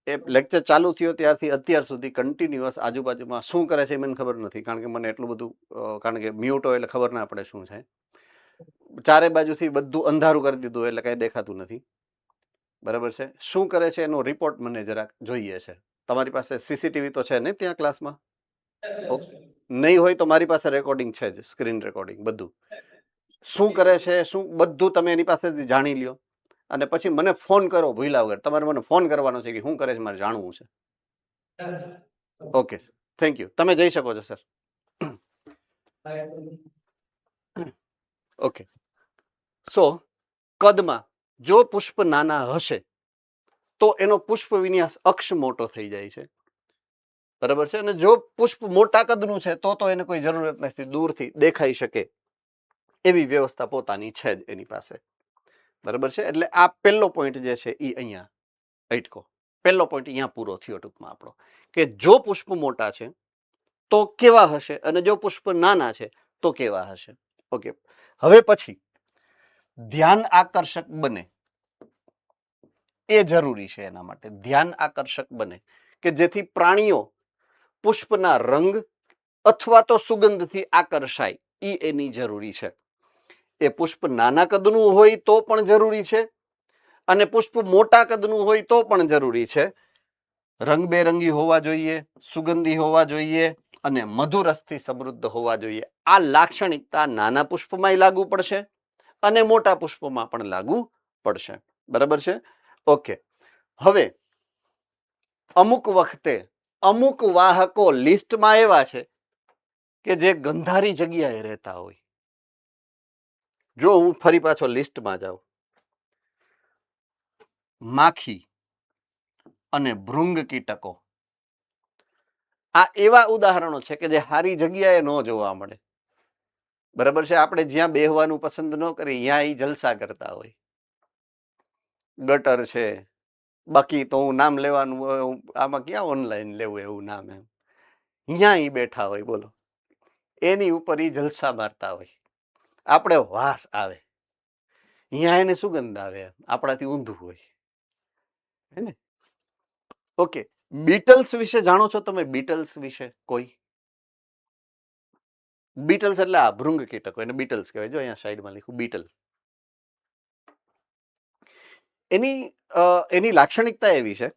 એ લેક્ચર ચાલુ થયો ત્યારથી અત્યાર સુધી કન્ટિન્યુઅસ આજુબાજુમાં શું કરે છે મને ખબર નથી, કારણ કે મને એટલું બધું કારણ કે મ્યુટ હોય એટલે ખબર ના પડે શું છે. ચારે બાજુથી બધું અંધારું કરી દીધું એટલે કઈ દેખાતું નથી. બરાબર છે. શું કરે છે એનો રિપોર્ટ મને જરાક જોઈએ છે. તમારી પાસે સીસીટીવી તો છે ને ત્યાં ક્લાસમાં? નહીં હોય તો મારી પાસે રેકોર્ડિંગ છે જ, સ્ક્રીન રેકોર્ડિંગ બધું. શું કરે છે શું બધું તમે એની પાસેથી જાણી લ્યો અને પછી મને ફોન કરો ભૂલ્યા વગર. તમારે મને ફોન કરવાનો છે કે શું કરે છે મારે જાણવું છે. Okay, thank you. તમે જઈ શકો છો સર. ઓકે. સો કદમાં જો પુષ્પ નાના હશે તો એનો પુષ્પ વિન્યાસ અક્ષ મોટો થઈ જાય છે. બરાબર છે. અને જો પુષ્પ મોટા કદનું છે તો એને કોઈ જરૂરત નથી, દૂરથી દેખાઈ શકે એવી વ્યવસ્થા પોતાની છે જ એની પાસે. બરાબર છે. એટલે આ પહેલો પોઈન્ટ જે છે એ અહીંયા અટકો. પહેલો પોઈન્ટ અહીંયા પૂરો થયો ટૂંકમાં આપણો, કે જો પુષ્પ મોટા છે તો કેવા હશે અને જો પુષ્પ નાના છે તો કેવા હશે. ઓકે. હવે પછી ધ્યાન આકર્ષક બને એ જરૂરી છે. એના માટે ધ્યાન આકર્ષક બને કે જેથી પ્રાણીઓ પુષ્પના રંગ અથવા તો સુગંધથી આકર્ષાય, એ એની જરૂરી છે. એ પુષ્પ નાના કદનું હોય તો પણ જરૂરી છે અને પુષ્પ મોટા કદનું હોય તો પણ જરૂરી છે. રંગબેરંગી હોવા જોઈએ, સુગંધી હોવા જોઈએ અને મધુરસથી સમૃદ્ધ હોવા જોઈએ. આ લાક્ષણિકતા નાના પુષ્પમાં લાગુ પડશે અને મોટા પુષ્પમાં પણ લાગુ પડશે. બરાબર છે. ઓકે. હવે અમુક વખતે અમુક વાહકો લિસ્ટમાં એવા છે કે જે ગંધારી જગ્યાએ રહેતા હોય. જો હું ફરી પાછો લિસ્ટમાં જાઉં, માખી અને ભૃંગ કીટકો આ એવા ઉદાહરણો છે કે જે સારી જગ્યાએ ન જોવા મળે. બરાબર છે. આપણે જ્યાં બેહવાનું પસંદ ન કરીએ ત્યાં એ જલસા કરતા હોય. ગટર છે, બાકી તો હું નામ લેવાનું આમાં ક્યાં ઓનલાઈન લેવું એવું નામ એમ. અહીંયા ઈ બેઠા હોય, બોલો, એની ઉપર ઈ જલસા મારતા હોય. આપણે વાસ આવે, અહીંયા એને સુગંધ આવે, આપણાથી ઊંધું હોય. હે ને? ઓકે. બીટલ્સ વિશે જાણો છો તમે? બીટલ્સ વિશે કોઈ? બીટલ્સ એટલે આ ભૃંગ કીટકો, એને બીટલ્સ કહેવાય. જો અહીંયા સાઈડમાં લખ્યું બીટલ. એની લાક્ષણિકતા એવી છે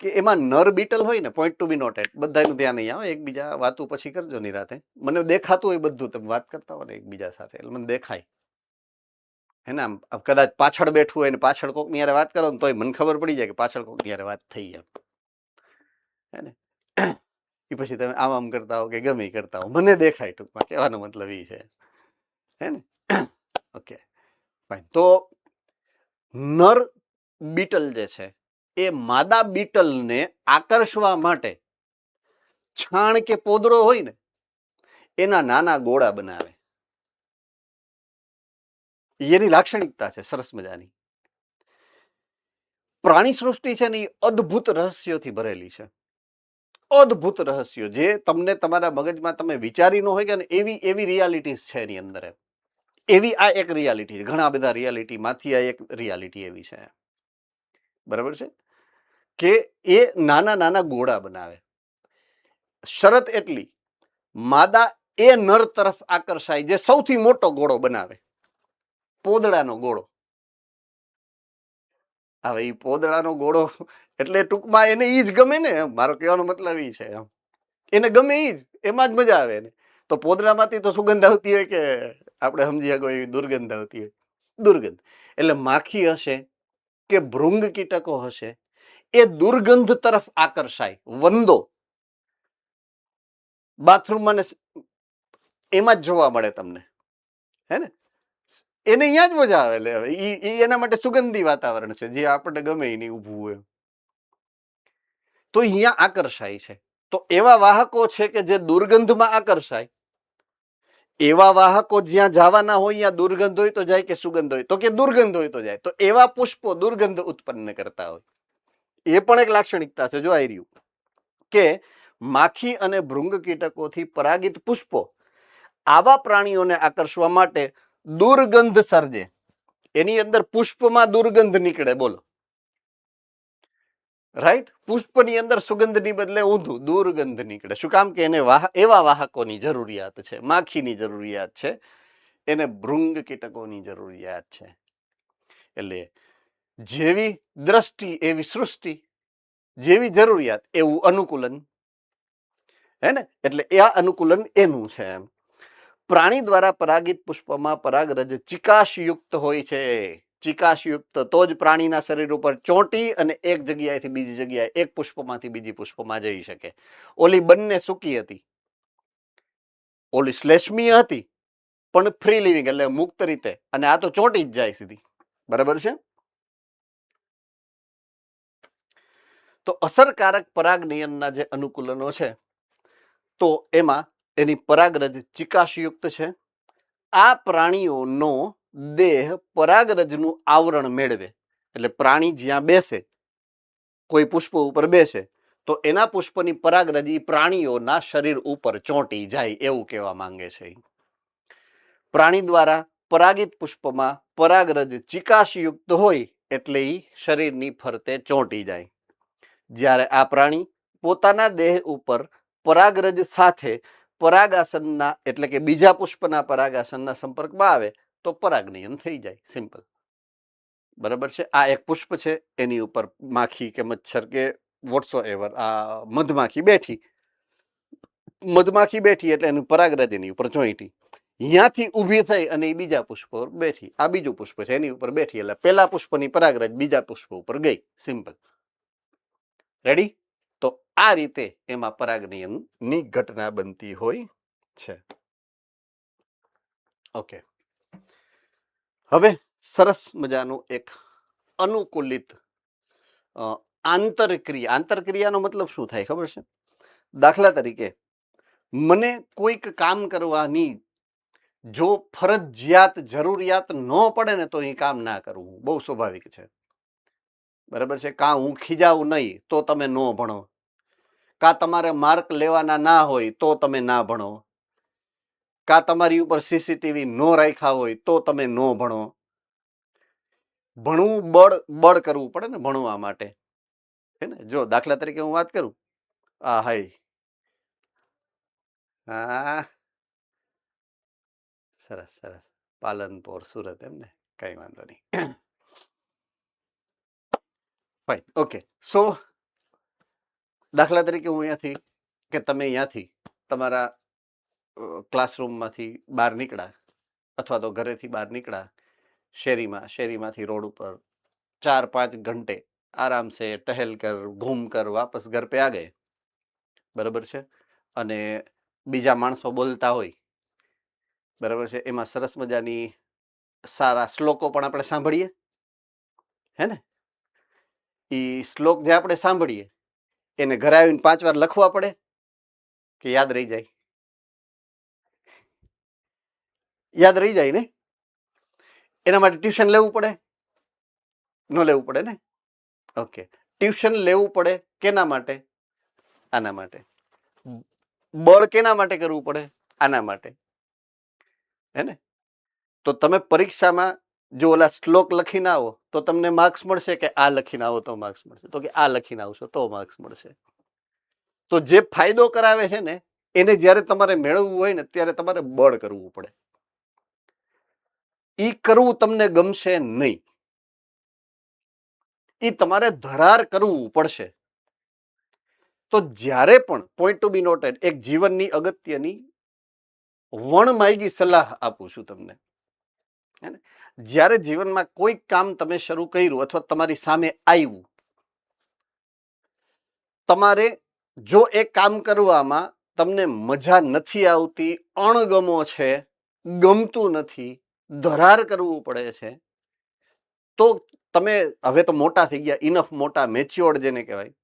કે એમાં નર બીટલ હોય ને, પોઈન્ટ ટુ બી નોટેડ, બધાનું ધ્યાન નહીં આવે, એકબીજા વાતું પછી કરજો નિરાતે. મને દેખાતું હોય બધું, તમે વાત કરતા હોય ને એકબીજા સાથે એટલે મને દેખાય. હે ને? આમ કદાચ પાછળ બેઠું હોય ને પાછળ કોકની યારે વાત કરો ને તોય મને ખબર પડી જાય કે પાછળ કોકની યારે વાત થઈ એમ. હે ને? એ પછી તમે આમ કરતા હો કે ગમે કરતા હો, મને દેખાય. ટૂંકમાં કહેવાનો મતલબ એ છે. હે ને? Okay, fine. તો નર બીટલ જે છે એ માદા બીટલને આકર્ષવા માટે છાણ કે પોદળો હોય ને એના નાના ગોળા બનાવે. એની લાક્ષણિકતા છે સરસ મજાની. પ્રાણી સૃષ્ટિ છે ને એ અદ્ભુત રહસ્યોથી ભરેલી છે. અદ્ભુત રહસ્યો જે તમને તમારા મગજમાં તમે વિચારી ન હોય કે એવી રિયાલિટીઝ છે એની અંદર. એવી આ એક રિયાલિટી છે. ઘણા બધા રિયાલિટીમાંથી આ એક રિયાલિટી એવી છે. બરાબર છે કે એ નાના નાના ગોળા બનાવે. શરત એટલી, માદા એ નર તરફ આકર્ષાય જે સૌથી મોટો ગોળો બનાવે, પોદળાનો ગોળો. હવે એ પોદળાનો ગોળો એટલે ટૂંકમાં એને ઈ જ ગમે ને, મારો કહેવાનો મતલબ એ છે. એને ગમે ઈ જ, એમાં જ મજા આવે એને. તો પોદળામાંથી તો સુગંધ આવતી હોય કે આપણે સમજી શકો એવી દુર્ગંધ આવતી હોય? દુર્ગંધ. એટલે માખી હશે કે ભૃંગ કીટકો હશે એ દુર્ગંધ તરફ આકર્ષાય. વંદો બાથરૂમમાં એમાં જ જોવા મળે તમને. હે ને? એને અહીંયા જ મજા આવે. એટલે એના માટે સુગંધી વાતાવરણ છે જે આપણને ગમે એની ઊભું હોય તો અહીંયા આકર્ષાય છે. તો એવા વાહકો છે કે જે દુર્ગંધમાં આકર્ષાય. એવા વાહકો જ્યાં જવાના હોય ત્યાં દુર્ગંધ હોય તો જાય કે સુગંધ હોય તો કે દુર્ગંધ હોય તો જાય. તો એવા પુષ્પો દુર્ગંધ ઉત્પન્ન કરતા હોય. એ પણ એક લાક્ષણિકતા છે. જો આવી રહ્યું કે માખી અને ભૃંગ કીટકોથી પરાગિત પુષ્પો આવા પ્રાણીઓને આકર્ષવા માટે દુર્ગંધ સર્જે. એની અંદર પુષ્પમાં દુર્ગંધ નીકળે. બોલો, રાઈટ? પુષ્પની અંદર સુગંધની બદલે ઊંધું દુર્ગંધ નીકળે. શું કામ? કે એને એવા વાહકોની જરૂરિયાત છે. માખીની જરૂરિયાત છે, એને ભૃંગ કીટકોની જરૂરિયાત છે. એટલે જેવી દ્રષ્ટિ એવી સૃષ્ટિ, જેવી જરૂરિયાત એવું અનુકૂલન. હે ને? એટલે આ અનુકૂલન એનું છે એમ. પ્રાણી દ્વારા પરાગિત પુષ્પમાં પરાગરજ ચિકાશયુક્ત હોય છે. ચિકાશયુક્ત તો જ પ્રાણીના શરીર ઉપર ચોંટી અને એક જગ્યાએથી બીજી જગ્યાએ, એક પુષ્પમાંથી બીજી પુષ્પમાં જઈ શકે. ઓલી બંને સૂકી હતી, ઓલી શ્લેષ્મીય હતી પણ ફ્રી લિવિંગ એટલે મુક્ત રીતે, અને આ તો ચોંટી જ જાય સીધી. બરાબર છે? તો અસરકારક પરાગનયનના જે અનુકૂલનો છે તો એમાં એની પરાગરજ ચિકાશયુક્ત છે. આ પ્રાણીઓનો દેહ પરાગરજનું આવરણ મેળવે, એટલે પ્રાણી જ્યાં બેસે, કોઈ પુષ્પ ઉપર બેસે તો એના પુષ્પની પરાગરજ ઈ પ્રાણીઓના શરીર ઉપર ચોંટી જાય એવું કહેવા માંગે છે. પ્રાણી દ્વારા પરાગિત પુષ્પમાં પરાગરજ ચિકાશયુક્ત હોય એટલે ઈ શરીરની ફરતે ચોંટી જાય. જ્યારે આ પ્રાણી પોતાના દેહ ઉપર પરાગરજ સાથે પરાગાસનના એટલે કે બીજા પુષ્પના પરાગાસનના સંપર્કમાં આવે તો પરાગનયન થઈ જાય. સિમ્પલ. બરાબર છે? આ એક પુષ્પ છે, એની ઉપર માખી કે મચ્છર કે વોટ્સો એવર આ મધમાખી બેઠી. મધમાખી બેઠી એટલે એનું પરાગરજ એની ઉપર ચોંટી. અહીંયાથી ઊભી થઈ અને એ બીજા પુષ્પ ઉપર બેઠી. આ બીજું પુષ્પ છે એની ઉપર બેઠી એટલે પેલા પુષ્પની પરાગરજ બીજા પુષ્પ ઉપર ગઈ. સિમ્પલ. રેડી? તો આ રીતે એમાં પરાગનયનની ઘટના બનતી હોય છે. ઓકે. હવે સરસ મજાનું એક અનુકૂલિત આંતરક્રિયા. આંતરક્રિયાનો મતલબ શું થાય ખબર છે? દાખલા તરીકે મને કોઈક કામ કરવાની જો ફરજિયાત જરૂરિયાત ન પડે ને તો એ કામ ના કરવું બહુ સ્વાભાવિક છે. બરાબર છે? કાં હું ખીજાવું નહીં તો તમે ન ભણો, કાં તમારે માર્ક લેવાના ના હોય તો તમે ના ભણો, કાં તમારી ઉપર સીસીટીવી ન રાખ્યા હોય તો તમે ન ભણો. ભણવું બળ કરવું પડે ને ભણવા માટે. હે ને? જો દાખલા તરીકે હું વાત કરું, હાય હા સરસ સરસ, પાલનપુર સુરત, એમ ને? કઈ વાંધો નહીં. Fine, okay. સો દાખલા તરીકે હું અહીંયાથી કે તમે અહીંયાથી તમારા ક્લાસરૂમમાંથી બહાર નીકળ્યા અથવા તો ઘરેથી બહાર નીકળ્યા, શેરીમાંથી રોડ ઉપર 4-5 ઘંटे आराम से टहल कर घूम कर वापस घर पे आ गए. બરાબર છે? અને બીજા માણસો બોલતા હોય, બરાબર છે, એમાં સરસ મજાની સારા શ્લોકો પણ આપણે સાંભળીએ. હે ને? એ શ્લોક જે આપણે સાંભળીએ એને ઘરે આવીને 5 વાર લખવા પડે કે યાદ રહી જાય? યાદ રહી જાય ને? એના માટે ટ્યુશન લેવું પડે? ન લેવું પડે ને? ઓકે. ટ્યુશન લેવું પડે કેના માટે? આના માટે. બળ કેના માટે કરવું પડે? આના માટે. હે ને? તો તમે પરીક્ષામાં જો ઓલા શ્લોક લખીને આવો તો તમને માર્ક્સ મળશે કે આ લખીને આવો તો માર્ક્સ મળશે? તો કે આ લખીને આવશો તો માર્ક્સ મળશે. તો જે ફાયદો કરાવે છે ને એને જ્યારે તમારે મેળવવું હોય ને ત્યારે તમારે બળ કરવું પડે. ઈ કરવું તમને ગમશે નહીં. ઈ તમારે ધરાર કરવું પડશે. તો જ્યારે પણ પોઈન્ટ ટુ બી નોટેડ એક જીવનની અગત્યની વણમાયગી સલાહ આપું છું તમને. જ્યારે જીવનમાં કોઈ કામ તમે શરૂ કર્યું અથવા તમારી સામે આવ્યું, તમારે જો એ કામ કરવામાં તમને મજા નથી આવતી, અણગમો છે, ગમતું નથી, ધરાર કરવું પડે છે, તો તમે હવે તો મોટા થઈ ગયા, ઇનફ મોટા, મેચ્યોર્ડ જેને કહેવાય,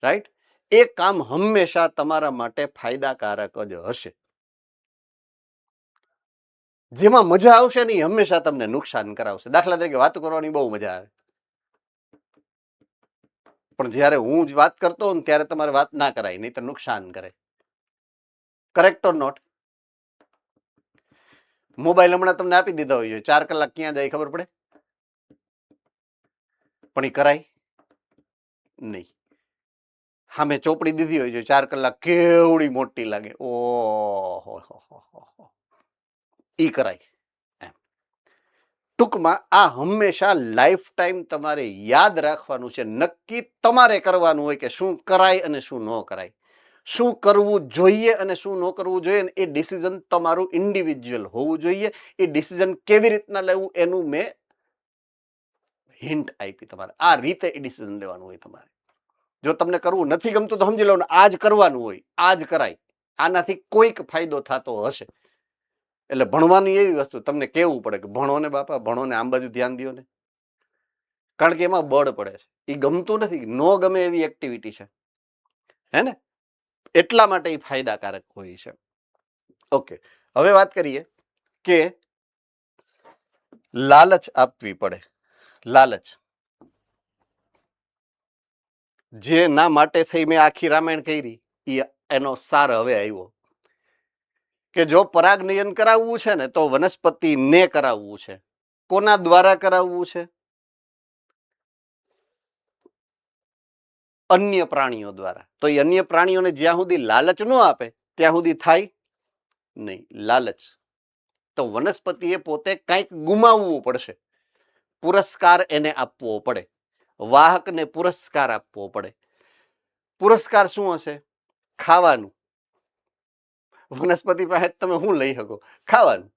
રાઈટ? એ કામ હંમેશા તમારા માટે ફાયદાકારક જ હશે. જેમાં મજા આવશે નહીં હંમેશા તમને નુકસાન કરાવશે. દાખલા તરીકે વાતો કરવાની બહુ મજા આવે, પણ જ્યારે હું જ વાત કરતો હોઉં ત્યારે તમારે વાત ના કરાય, નહીં તો નુકસાન કરે. Correct or not? મોબાઈલ હમણાં તમને આપી દીધા હોય, 4 કલાક ક્યાં જાય ખબર પડે? પણ એ કરાય નહીં. હા, મેં ચોપડી દીધી હોય, 4 કલાક કેવડી મોટી લાગે, ઓહો, ઈ કરાય. ટૂંકમાં આ હંમેશા લાઈફ ટાઈમ તમારે યાદ રાખવાનું છે. નક્કી તમારે કરવાનું હોય કે શું કરાય અને શું ન કરાય, શું કરવું જોઈએ અને શું ન કરવું જોઈએ. એ ડિસિઝન તમારું ઇન્ડિવિજ્યુઅલ હોવું જોઈએ. એ ડિસિઝન કેવી રીતના લેવું એનું મેં હિન્ટ આપી. તમારે આ રીતે એ ડિસિઝન લેવાનું હોય. તમારે જો તમને કરવું નથી ગમતું તો સમજી લો ને આ જ કરવાનું હોય, આ જ કરાય. આનાથી કોઈક ફાયદો થતો હશે. એટલે ભણવાની એવી વસ્તુ તમને કેવું પડે કે ભણો ને બાપા, ભણો ને, આમ બાજુ ધ્યાન દો ને, કારણ કે એમાં બળ પડે છે. એ ગમતું નથી, નો ગમે એવી એક્ટિવિટી છે, હે ને, એટલા માટે એ ફાયદાકારક હોય છે. ઓકે, હવે વાત કરીએ કે લાલચ આપવી પડે. લાલચ જેના માટે થઈ મેં આખી રામાયણ કરી, એનો સાર હવે આવ્યો કે જો પરાગનયન કરાવવું છે ને તો વનસ્પતિને કરાવવું છે. કોના દ્વારા કરાવવું છે? અન્ય પ્રાણીઓ દ્વારા. તો એ અન્ય પ્રાણીઓને જ્યાં સુધી લાલચ ન આપે ત્યાં સુધી થાય નહીં. લાલચ તો વનસ્પતિએ પોતે કંઈક ગુમાવવું પડશે, પુરસ્કાર એને આપવો પડે, વાહકને પુરસ્કાર આપવો પડે. પુરસ્કાર શું હશે? ખાવાનું. વનસ્પતિ પાસે તમે શું લઈ શકો? ખાવાનું.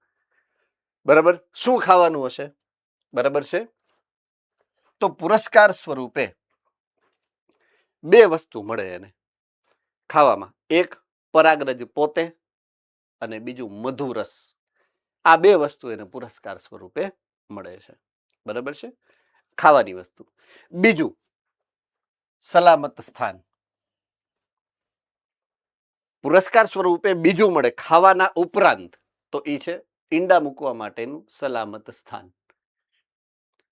બરાબર, શું ખાવાનું હશે? બરાબર છે. તો પુરસ્કાર સ્વરૂપે બે વસ્તુ મળે એને ખાવામાં. એક પરાગરજ પોતે અને બીજું મધુરસ. આ બે વસ્તુ એને પુરસ્કાર સ્વરૂપે મળે છે. બરાબર છે, ખાવાની વસ્તુ. બીજું સલામત સ્થાન. પુરસ્કાર સ્વરૂપે બીજું મળે ખાવાના ઉપરાંત, તો એ છે ઈંડા મૂકવા માટેનું સલામત સ્થાન.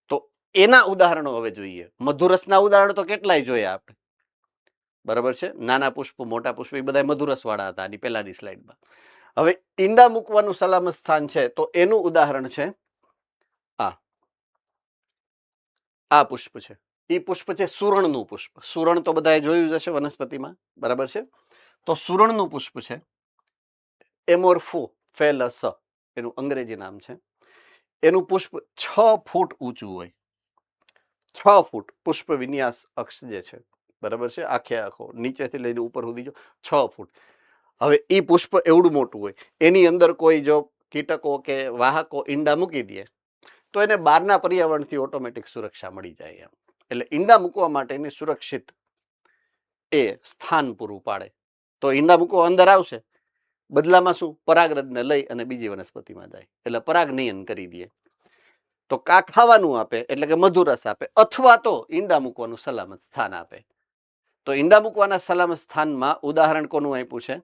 તો એના ઉદાહરણો હવે જોઈએ. મધુરસના ઉદાહરણો તો કેટલાય જોયા આપણે. બરાબર છે, નાના પુષ્પ, મોટા પુષ્પ, એ બધા મધુરસ વાળા હતા આની પહેલાની સ્લાઇડમાં. હવે ઈંડા મૂકવાનું સલામત સ્થાન છે તો એનું ઉદાહરણ છે આ પુષ્પ છે. એ પુષ્પ છે સુરણનું પુષ્પ. સુરણ તો બધાએ જોયું જ હશે વનસ્પતિમાં. બરાબર છે, તો સુરણનું પુષ્પ છે એમોર્ફો ફેલસ, એનું અંગ્રેજી નામ છે. એનું પુષ્પ 6 ફૂટ ઊંચું હોય. 6 ફૂટ પુષ્પ વિન્યાસ અક્ષ જે છે, બરાબર છે, આખે આખો નીચેથી લઈને ઉપર સુધી જો 6 ફૂટ. હવે એ પુષ્પ એવડું મોટું હોય, એની અંદર કોઈ જો કીટકો કે વાહકો ઈંડા મૂકી દે તો એને બહારના પર્યાવરણથી ઓટોમેટિક સુરક્ષા મળી જાય એમ. એટલે ઈંડા મૂકવા માટેની સુરક્ષિત એ સ્થાન પૂરું પાડે. તો ઈંડા મૂકવા અંદર આવશે, બદલામાં શું? પરાગરજને લઈ અને બીજી વનસ્પતિમાં જાય, એટલે પરાગનયન કરી દે. તો કા ખાવાનું આપે એટલે કે મધુરસ આપે, અથવા તો ઈંડા મૂકવાનું સલામત સ્થાન આપે. તો ઈંડા મૂકવાના સલામત સ્થાનમાં ઉદાહરણ કોનું આપ્યું છે?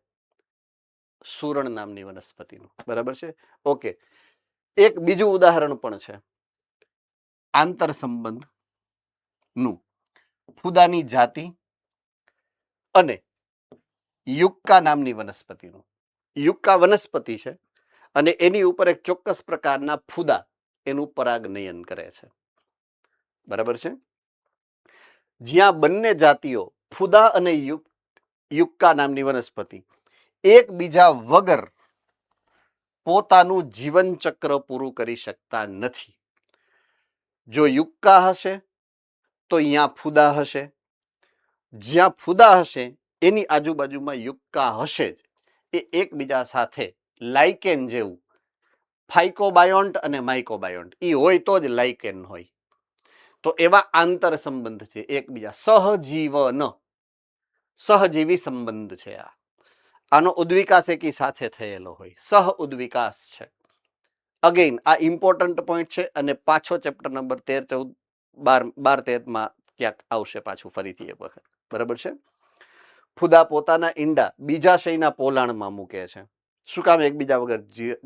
સુરણ નામની વનસ્પતિનું. બરાબર છે, ઓકે. એક બીજું ઉદાહરણ પણ છે આંતર સંબંધનું. ફૂદાની જાતિ અને યુક્કા નામની વનસ્પતિનું. યુક્કા વનસ્પતિ છે અને એની ઉપર એક ચોક્કસ પ્રકારના ફૂદા એનું પરાગનયન કરે છે. બરાબર છે, જ્યાં બંને જાતિઓ ફૂદા અને યુક્કા નામની વનસ્પતિ એકબીજા વગર પોતાનું જીવન ચક્ર પૂરું કરી શકતા નથી. જો યુક્કા હશે તો અહીંયા ફૂદા હશે, જ્યાં ફૂદા હશે એની આજુબાજુમાં યુક્કા હશે જ. એ એકબીજા સાથે લાઇકેન જેવું, ફાઇકોબાયોન્ટ અને માઇકોબાયોન્ટ એ હોય તો જ લાઇકેન હોય. તો એવા આંતર સંબંધ છે એકબીજા, સહજીવન, સહજીવી સંબંધ છે આ. આનો ઉદ્વિકાસ એકી સાથે થયેલો હોય, સહ ઉદ્વિકાસ છે. અગેન આ ઇમ્પોર્ટન્ટ પોઈન્ટ છે અને પાછો ચેપ્ટર નંબર 13, 14, 12, 13માં ક્યાંક આવશે પાછું ફરીથી એક વખત. બરાબર છે. ફૂદા પોતાના ઈંડા બીજાશયના પોલાણમાં મૂકે છે. શું કામ? એકબીજા વગર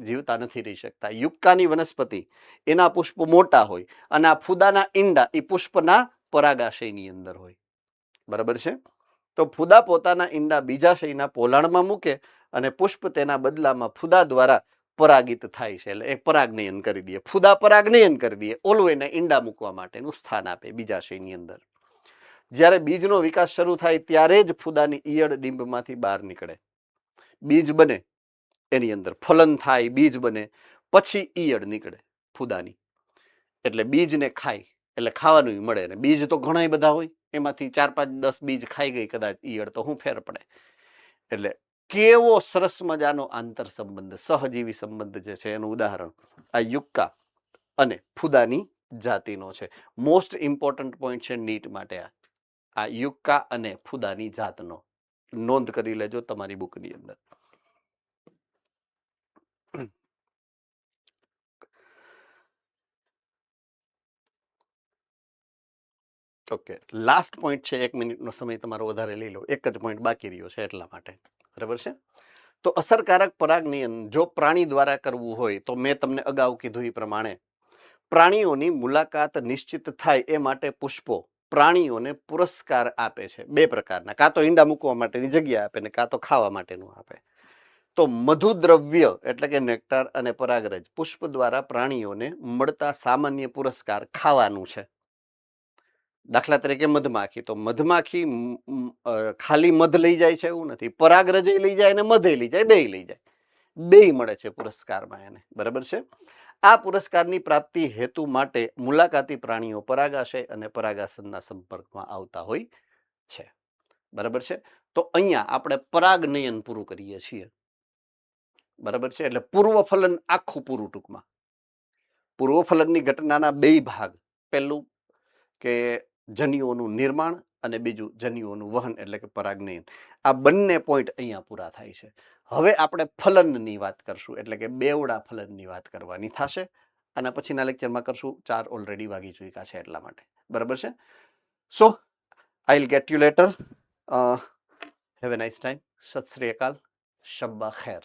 જીવતા નથી રહી શકતા. યુક્કાની વનસ્પતિ એના પુષ્પ મોટા હોય અને આ ફૂદાના ઈંડા એ પુષ્પના પરાગાશયની અંદર હોય. બરાબર છે, તો ફૂદા પોતાના ઈંડા બીજાશયના પોલાણમાં મૂકે અને પુષ્પ તેના બદલામાં ફૂદા દ્વારા પરાગિત થાય છે, એટલે એ પરાગનયન કરી દે. ફૂદા પરાગનયન કરી દે, ઓલું એને ઈંડા મૂકવા માટેનું સ્થાન આપે બીજાશયની અંદર. જ્યારે બીજનો વિકાસ શરૂ થાય ત્યારે જ ફૂદાની ઈયળ ડીંબમાંથી બહાર નીકળે, બીજ બને, એની અંદર ફલન થાય, બીજ બને, પછી ઈયળ નીકળે ફૂદાની. એટલે બીજને ખાય એટલે ખાવાનું મળે ને બીજ તો ઘણા બધા હોય એમાંથી 4, 5, 10 બીજ ખાઈ ગઈ કદાચ ઈયળ તો શું ફેર પડે. એટલે કેવો સરસ મજાનો આંતર સંબંધ સહજીવી સંબંધ જે છે એનું ઉદાહરણ આ યુક્કા અને ફૂદાની જાતિનો છે. મોસ્ટ ઇમ્પોર્ટન્ટ પોઈન્ટ છે નીટ માટે આ યુક્કા અને ફૂદાની જાતનો નોંધ કરી લેજો તમારી બુકની અંદર. ઓકે લાસ્ટ પોઈન્ટ છે 1 મિનિટનો સમય તમારો વધારે લઈ લો એક જ પોઈન્ટ બાકી રહ્યો છે એટલા માટે બરાબર છે. તો અસરકારક પરાગનયન જો પ્રાણી દ્વારા કરવું હોય તો મેં તમને અગાઉ કીધું એ પ્રમાણે પ્રાણીઓની મુલાકાત નિશ્ચિત થાય એ માટે પુષ્પો પ્રાણીઓને પુરસ્કાર આપે છે 2 પ્રકારના, કાં તો ઈંડા મૂકવા માટેની જગ્યા આપે ને કાં તો ખાવા માટેનું આપે. તો મધુદ્રવ્ય એટલે કે નેક્ટાર અને પરાગરજ પુષ્પ દ્વારા પ્રાણીઓને મળતા સામાન્ય પુરસ્કાર ખાવાનું છે. દાખલા તરીકે મધમાખી, તો મધમાખી ખાલી મધ લઈ જાય છે એવું નથી, પરાગરજ લઈ જાય અને મધ લઈ જાય, બેય લઈ જાય, બેય મળે છે પુરસ્કારમાં એને. બરાબર છે. આ પુરસ્કારની પ્રાપ્તિ હેતુ માટે મુલાકાતી પ્રાણીઓ પરાગાશય અને પરાગાસનના સંપર્કમાં આવતા હોય છે. બરાબર છે. તો અહીંયા આપણે પરાગનયન પૂરું કરીએ છીએ. બરાબર છે. એટલે પૂર્વફલન આખું પૂરું ટૂંકમાં. પૂર્વફલનની ઘટનાના 2 ભાગ, પહેલું કે જન્યુઓનું નિર્માણ અને બીજું જન્યુઓનું વહન એટલે કે પરાગનયન. આ બંને પોઈન્ટ અહીંયા પૂરા થાય છે. હવે આપણે ફલનની વાત કરશું એટલે કે બેવડા ફલનની વાત કરવાની થશે. અને પછીના લેક્ચરમાં કરશું, 4 ઓલરેડી વાગી ચૂક્યા છે એટલા માટે. બરાબર છે. So I will get you later. Have a nice time. સત શ્રી અકાલ. શબ્બા ખેર.